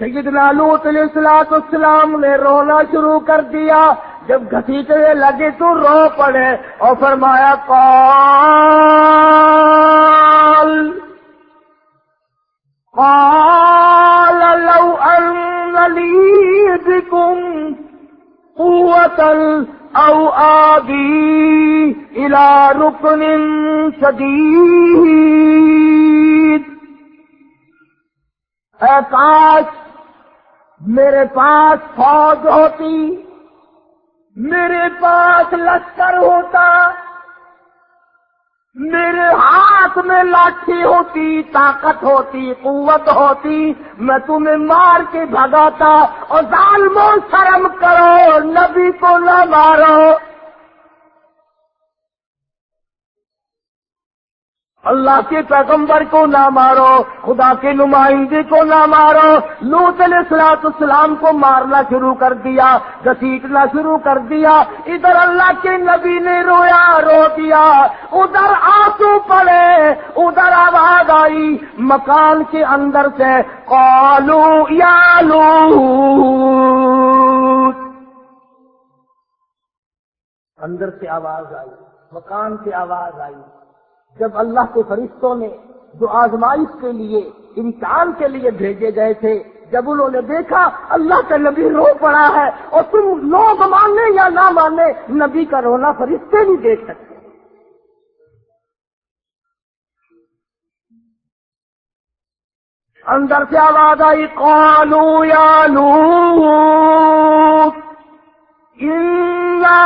سیدنا لوط علیہ السلام نے رونا شروع کر دیا. جب گھسیٹنے لگے تو رو پڑے اور فرمایا قال لو ان لي بكم قوة او آوي الى ركن شديد. اے کاش میرے پاس فوج ہوتی، میرے پاس لشکر ہوتا، میرے ہاتھ میں لاٹھی ہوتی، طاقت ہوتی، قوت ہوتی، میں تمہیں مار کے بھگاتا. اور ظالموں شرم کرو، نبی کو نہ مارو، اللہ کے پیغمبر کو نہ مارو، خدا کے نمائندے کو نہ مارو. لوط علیہ السلام کو مارنا شروع کر دیا، گھسیٹنا شروع کر دیا. ادھر اللہ کے نبی نے رویا، رو دیا، ادھر آنسو پڑے، ادھر آواز آئی مکان کے اندر سے قالوا یا لوط. اندر سے آواز آئی، مکان سے آواز آئی. جب اللہ کے فرشتوں نے جو آزمائش کے لیے، امتحان کے لیے بھیجے گئے تھے، جب انہوں نے دیکھا اللہ کا نبی رو پڑا ہے، اور تم لوگ مانے یا نہ مانے نبی کا رونا فرشتے نہیں دیکھ سکتے. اندر سے آواز آئی قالوا یا لوط انا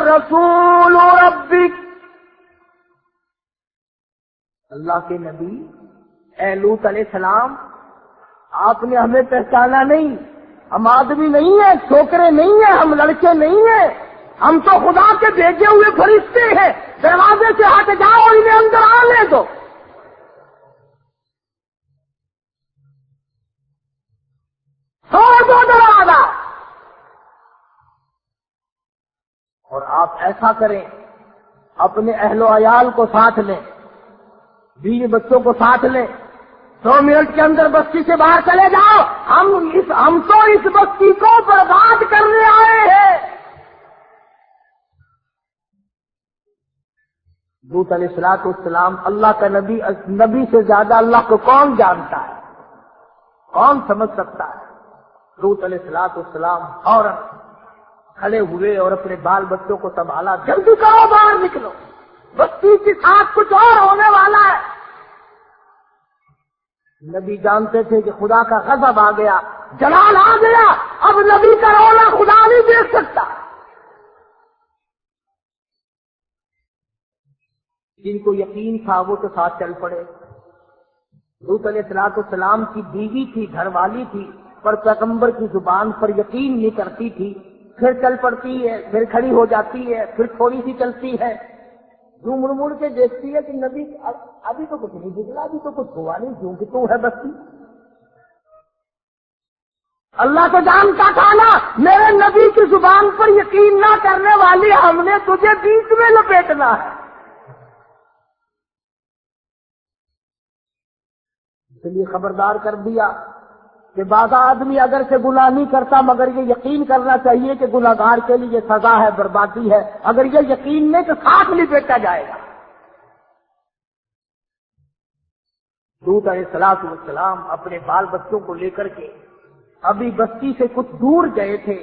رسول ربک. اللہ کے نبی اے لوط علیہ السلام، آپ نے ہمیں پہچانا نہیں، ہم آدمی نہیں ہیں، چھوکرے نہیں ہیں، ہم لڑکے نہیں ہیں، ہم تو خدا کے بھیجے ہوئے فرشتے ہیں. دروازے سے ہٹ جاؤ، انہیں اندر آنے دو. چھوڑ دو دروازہ. اور آپ ایسا کریں، اپنے اہل و عیال کو ساتھ لیں، بیوی بچوں کو ساتھ لیں، 2 منٹ کے اندر بستی سے باہر چلے جاؤ. ہم تو اس بستی کو برباد کرنے آئے ہیں. لوط علیہ السلام اللہ کا نبی سے زیادہ اللہ کو کون جانتا ہے، کون سمجھ سکتا ہے. لوط علیہ السلام فوراً کھڑے ہوئے اور اپنے بال بچوں کو سنبھالا. جلدی کرو، باہر نکلو، بستی کے ساتھ کچھ اور ہونے والا ہے. نبی جانتے تھے کہ خدا کا غضب آ گیا، جلال آ گیا، اب نبی کا رونا خدا نہیں دیکھ سکتا. جن کو یقین تھا وہ تو ساتھ چل پڑے. لوط علیہ السلام کی بیوی تھی، گھر والی تھی، پر پیغمبر کی زبان پر یقین نہیں کرتی تھی. پھر چل پڑتی ہے، پھر کھڑی ہو جاتی ہے، پھر تھوڑی سی چلتی ہے، جو مڑ مڑ کے دیکھتی ہے کہ نبی ابھی تو کچھ نہیں نکلا، ابھی تو کچھ ہوا نہیں، کیونکہ تو ہے بستی. اللہ کو جانتا تھا نا میرے نبی کی زبان پر یقین نہ کرنے والی ہم نے تجھے بیچ میں لپیٹنا ہے. اس لیے خبردار کر دیا کہ بعض آدمی اگر سے گناہ نہیں کرتا مگر یہ یقین کرنا چاہیے کہ گناہگار کے لیے سزا ہے، بربادی ہے. اگر یہ یقین نہیں تو ساتھ لپیٹا جائے گا. لوط علیہ السلام اپنے بال بچوں کو لے کر کے ابھی بستی سے کچھ دور گئے تھے،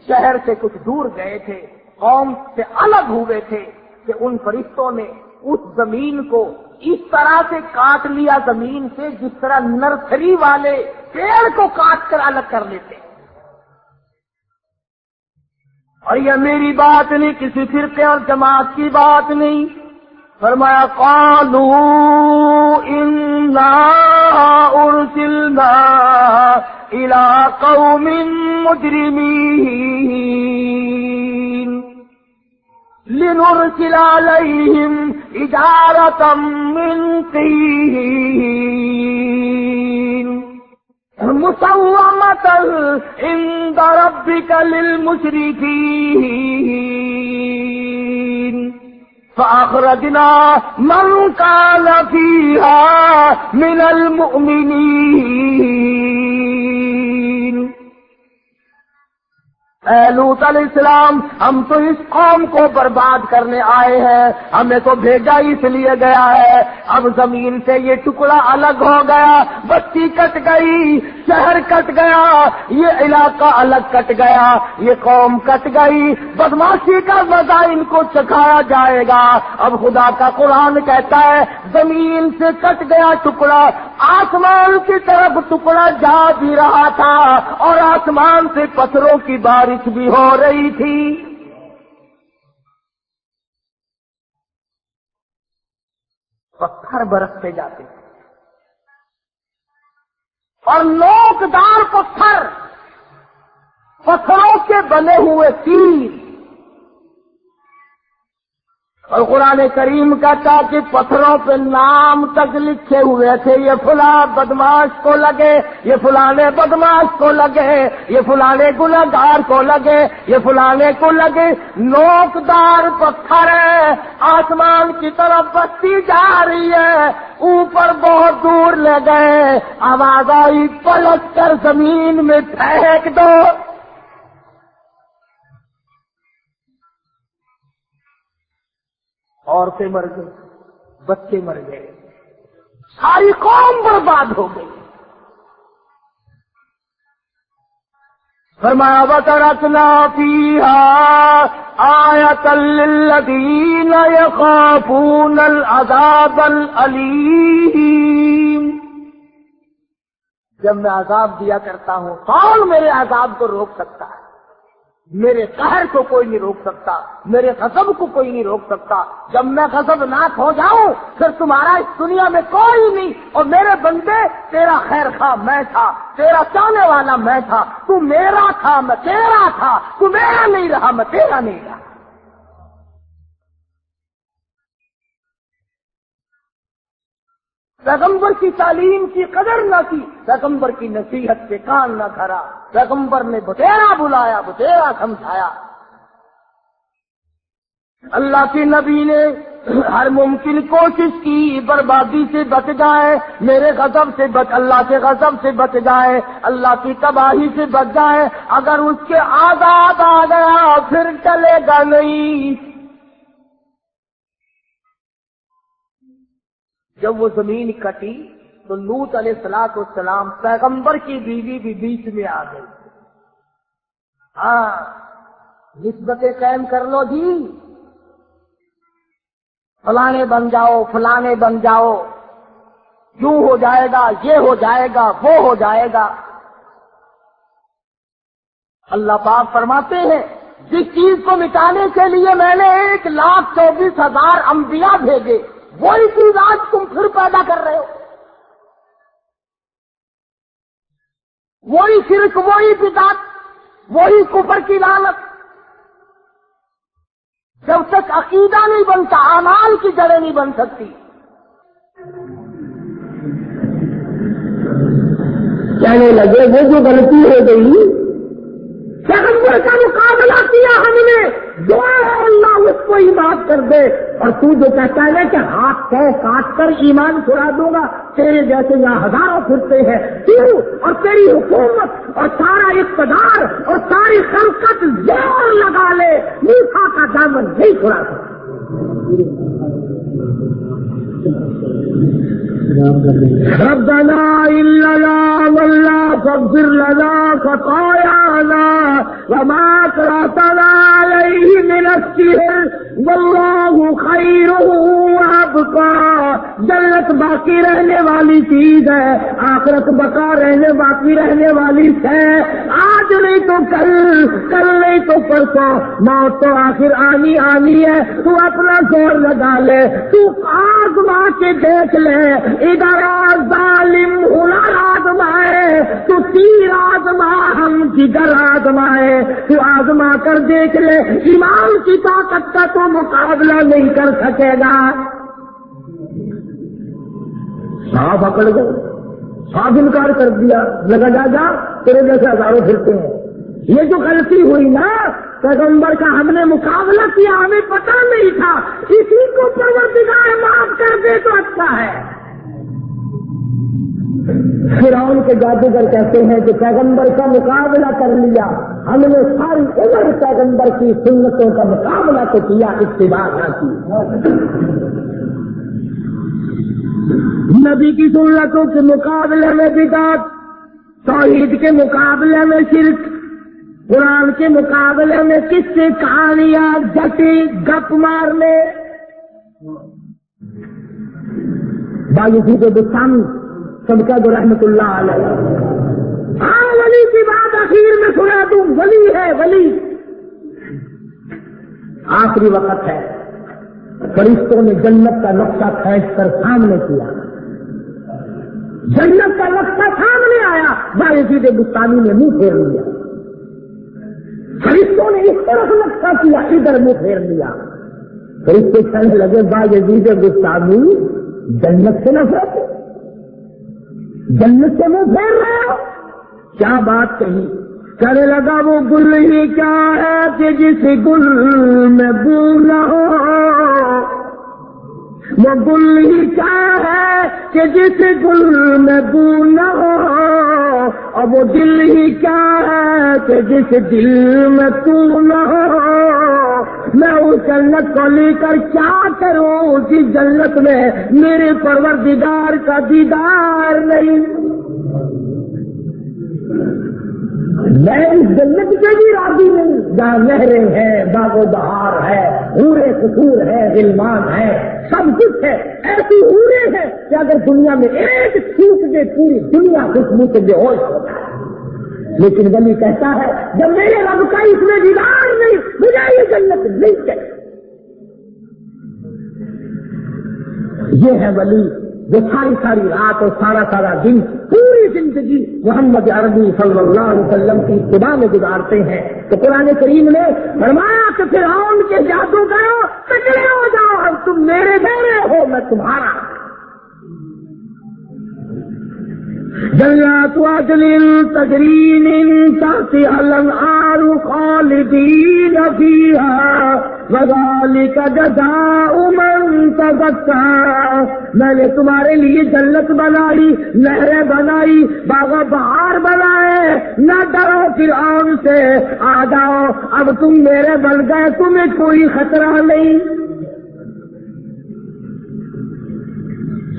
شہر سے کچھ دور گئے تھے، قوم سے الگ ہوئے تھے کہ ان فرشتوں نے اس زمین کو اس طرح سے کاٹ لیا زمین سے جس طرح نرسری والے پیڑ کو کاٹ کر الگ کر لیتے. اور یہ میری بات نہیں، کسی فرقے اور جماعت کی بات نہیں. فرمایا قالوا انا ارسلنا الى قوم مجرمین لنرسل عليهم حجارة من طين مسومة عند ربك للمشركين فأخرجنا من كان فيها من المؤمنين اے لوط علیہ السلام، ہم تو اس قوم کو برباد کرنے آئے ہیں، ہمیں تو بھیجا اس لیے گیا ہے۔ اب زمین سے یہ ٹکڑا الگ ہو گیا، بستی کٹ گئی، شہر کٹ گیا، یہ علاقہ الگ کٹ گیا، یہ قوم کٹ گئی، بدماشی کا مزہ ان کو چکھایا جائے گا۔ اب خدا کا قرآن کہتا ہے زمین سے کٹ گیا ٹکڑا، آسمان کی طرف ٹکڑا جا بھی رہا تھا اور آسمان سے پتھروں کی بارش بھی ہو رہی تھی۔ پتھر برستے جاتے اور نوکدار پتھر، پتھروں کے بنے ہوئے تیر، اور قرآن کریم کہتا کہ پتھروں پہ نام تک لکھے ہوئے تھے، یہ فلاں بدماش کو لگے، یہ فلانے بدماش کو لگے، یہ فلانے گنہگار کو لگے، یہ فلانے کو لگے۔ نوکدار پتھر ہے، آسمان کی طرف بستی جا رہی ہے، اوپر بہت دور لے گئے، آواز آئی پلٹ کر زمین میں پھینک دو۔ عورتیں مر گئی، بچے مر گئے، ساری قوم برباد ہو گئی۔ فرمایا وَتَرَكْنَا فِيهَا آیَةً لِّلَّذِينَ يَخَافُونَ الْعَذَابَ الْأَلِيمَ۔ جب میں عذاب دیا کرتا ہوں کون میرے عذاب کو روک سکتا ہے؟ میرے قہر کو کوئی نہیں روک سکتا، میرے غضب کو کوئی نہیں روک سکتا۔ جب میں غضبناک ہو جاؤں پھر تمہارا اس دنیا میں کوئی نہیں، اور میرے بندے تیرا خیر خواہ میں تھا، تیرا چاہنے والا میں تھا، تو میرا تھا میں تیرا تھا، تو میرا نہیں رہا میں تیرا نہیں رہا۔ پیغمبر کی تعلیم کی قدر نہ کی، پیغمبر کی نصیحت سے کان نہ دھرا، پیغمبر نے بتیرا بلایا، بتیرا سمجھایا۔ اللہ کے نبی نے ہر ممکن کوشش کی بربادی سے بچ جائے، میرے غضب سے بچ، اللہ کے غضب سے بچ جائے، اللہ کی تباہی سے بچ جائے۔ اگر اس کے عذاب آ گیا پھر چلے گا نہیں۔ جب وہ زمین کٹی تو لوط علیہ السلام پیغمبر کی بیوی بھی بیچ میں آ گئی۔ ہاں، نسبتیں قائم کر لو جی، فلانے بن جاؤ، فلانے بن جاؤ، یوں ہو جائے گا، یہ ہو جائے گا، وہ ہو جائے گا۔ اللہ پاک فرماتے ہیں جس چیز کو مٹانے کے لیے میں نے 1,24,000 انبیاء بھیجے، وہی چیز آج تم پھر پیدا کر رہے ہو۔ وہی شرک، وہی بدعت، وہی کفر کی لعنت۔ جب تک عقیدہ نہیں بنتا اعمال کی جڑیں نہیں بن سکتی۔ کہنے لگے وہ جو غلطی ہو گئی، پیغمبر کا مقابلہ کیا ہم نے، دعا ہے اللہ اس کو ہی معاف کر دے، اور تو جو کہتا ہے کہ ہاتھ پہ کاٹ کر ایمان چھڑا دوں گا، تیرے جیسے یہاں ہزاروں پھرتے ہیں، تو اور تیری حکومت اور سارا اقتدار اور ساری خلقت زور لگا لے، موسیٰ کا دامن نہیں چھڑا سکتا۔ ربنا إننا ظلمنا فاغفر لنا خطايانا وما أكرهتنا عليه من السحر والله خير وأبقى۔ جنت باقی رہنے والی چیز ہے، آخرت بقا رہنے باقی رہنے والی ہے۔ آج نہیں تو کل، کل نہیں تو پرسوں، موت تو آخر آنی آنی ہے۔ تو اپنا زور لگا لے، تو آزما کے دیکھ لے، ادھر ظالم ہنر آزمائے، تو تیر آزما ہم جگر آزمائے، تو آزما کر دیکھ لے، ایمان کی طاقت کا تو مقابلہ نہیں کر سکے گا۔ صاف اکڑ گئے، صاف انکار کر دیا، لگا جا جا تیرے جیسے ہزاروں پھرتے ہیں۔ یہ جو غلطی ہوئی نا، پیغمبر کا ہم نے مقابلہ کیا، ہمیں پتہ نہیں تھا، اسی کو پروردگار معاف کر دے تو اچھا ہے۔ فرعون کے جادوگر کہتے ہیں کہ پیغمبر کا مقابلہ کر لیا، ہم نے ساری عمر پیغمبر کی سنتوں کا مقابلہ تو کیا، اتباع نہ کی۔ نبی کی سنتوں کے مقابلے میں بدعت، توحید کے مقابلے میں شرک، قرآن کے مقابلے میں قصے کہانیاں جٹی گپ مارنے۔ باوجود بستانی صدقہ دو رحمت اللہ علیہ۔ ہاں ولی کی بات آخر میں سنا دوں، ولی ہے ولی، آخری وقت ہے، فرشتوں نے جنت کا نقشہ کھینچ کر سامنے کیا، جنت کا نقشہ سامنے آیا، باوجود بستانی نے منہ پھیر لیا، فرشتوں نے اس طرف نقشہ کیا، ادھر منہ پھیر لیا، فرشتے کہنے لگے باوجود بستانی جنت سے نفرت، جنت سے منہ پھیر رہے ہو، کیا بات کہی؟ کہنے لگا وہ گل ہی کیا ہے کہ جس گل میں بو نہ ہو، وہ گل ہی کیا ہے کہ جس گل میں بو نہ ہو، اور وہ دل ہی کیا ہے کہ جس دل میں تو نہ ہو، میں اس جنت کو لے کر کیا کروں جس جنت میں میرے پروردگار کا دیدار نہیں۔ میں اس جنت سے بھی راضی نہیں جہاں نہریں ہیں، باغ و بہار ہے، حوریں قصور ہے، غلمان ہے، سب کچھ ہے، ایسی حوریں ہیں کہ اگر دنیا میں ایک چھوٹ دے پوری دنیا خوشبو سے بے ہوش ہو جائے۔ لیکن ولی کہتا ہے جب میرے رب کا اس میں دیدار نہیں، مجھے یہ جنت نہیں چاہیے۔ یہ ہے ولی جو ساری ساری رات اور سارا سارا دن پوری زندگی محمد عربی صلی اللہ علیہ وسلم کی اتباع میں گزارتے ہیں۔ تو قرآن کریم نے فرمایا کہ فرعون کے جادوگروں تکڑے ہو جاؤ، اب تم میرے بیرے ہو، میں تمہارا۔ جنات عدن تجری من تحتها الانہار خالدین فیہا وذالک جزاء من تزکیٰ۔ میں نے تمہارے لیے جنت بنائی، نہریں بنائی، باغ و بہار بنائے، نہ ڈرو فرعون سے، آ جاؤ اب تم میرے بن گئے، تمہیں کوئی خطرہ نہیں۔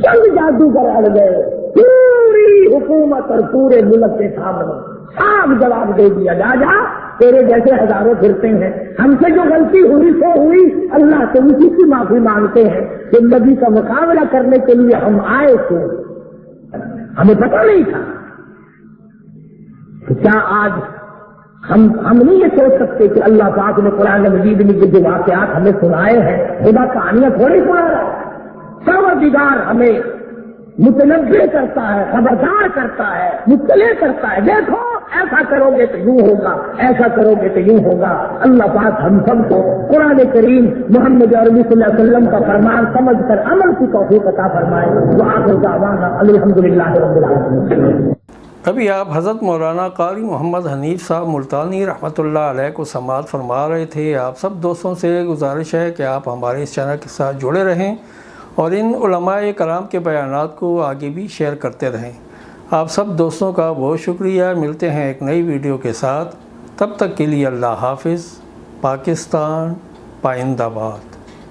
چند جادوگر اڑ گئے، پوری حکومت اور پورے ملک کے سامنے صاف جواب دے دیا، جا تیرے جیسے ہزاروں پھرتے ہیں، ہم سے جو غلطی ہوئی سو ہوئی، اللہ سے اسی کی معافی مانگتے ہیں کہ نبی کا مقابلہ کرنے کے لیے ہم آئے تھے، ہمیں پتہ نہیں تھا۔ تو کیا آج ہم نہیں یہ سوچ سکتے کہ اللہ پاک نے قرآن مجید میں جو واقعات ہمیں سنائے ہیں، خدا کہانیاں تھوڑی سنا رہا ہے، پروردگار ہمیں متنبع کرتا ہے، خبردار کرتا ہے، مطلع کرتا ہے، دیکھو ایسا کرو گے تو یوں ہوگا، ایسا کرو گے تو یوں ہوگا۔ اللہ پاک ہم سب کو قرآن کریم محمد عربی صلی اللہ علیہ وسلم کا فرمان سمجھ کر عمل کی توفیق عطا فرمائے۔ وآخر دعوانا الحمدللہ رب العالمین۔ ابھی آپ حضرت مولانا قاری محمد حنیف صاحب ملتانی رحمۃ اللہ علیہ کو سماعت فرما رہے تھے۔ آپ سب دوستوں سے گزارش ہے کہ آپ ہمارے اس چینل کے ساتھ جڑے رہیں اور ان علماء کرام کے بیانات کو آگے بھی شیئر کرتے رہیں۔ آپ سب دوستوں کا بہت شکریہ۔ ملتے ہیں ایک نئی ویڈیو کے ساتھ، تب تک کے لیے اللہ حافظ۔ پاکستان پائندہ باد۔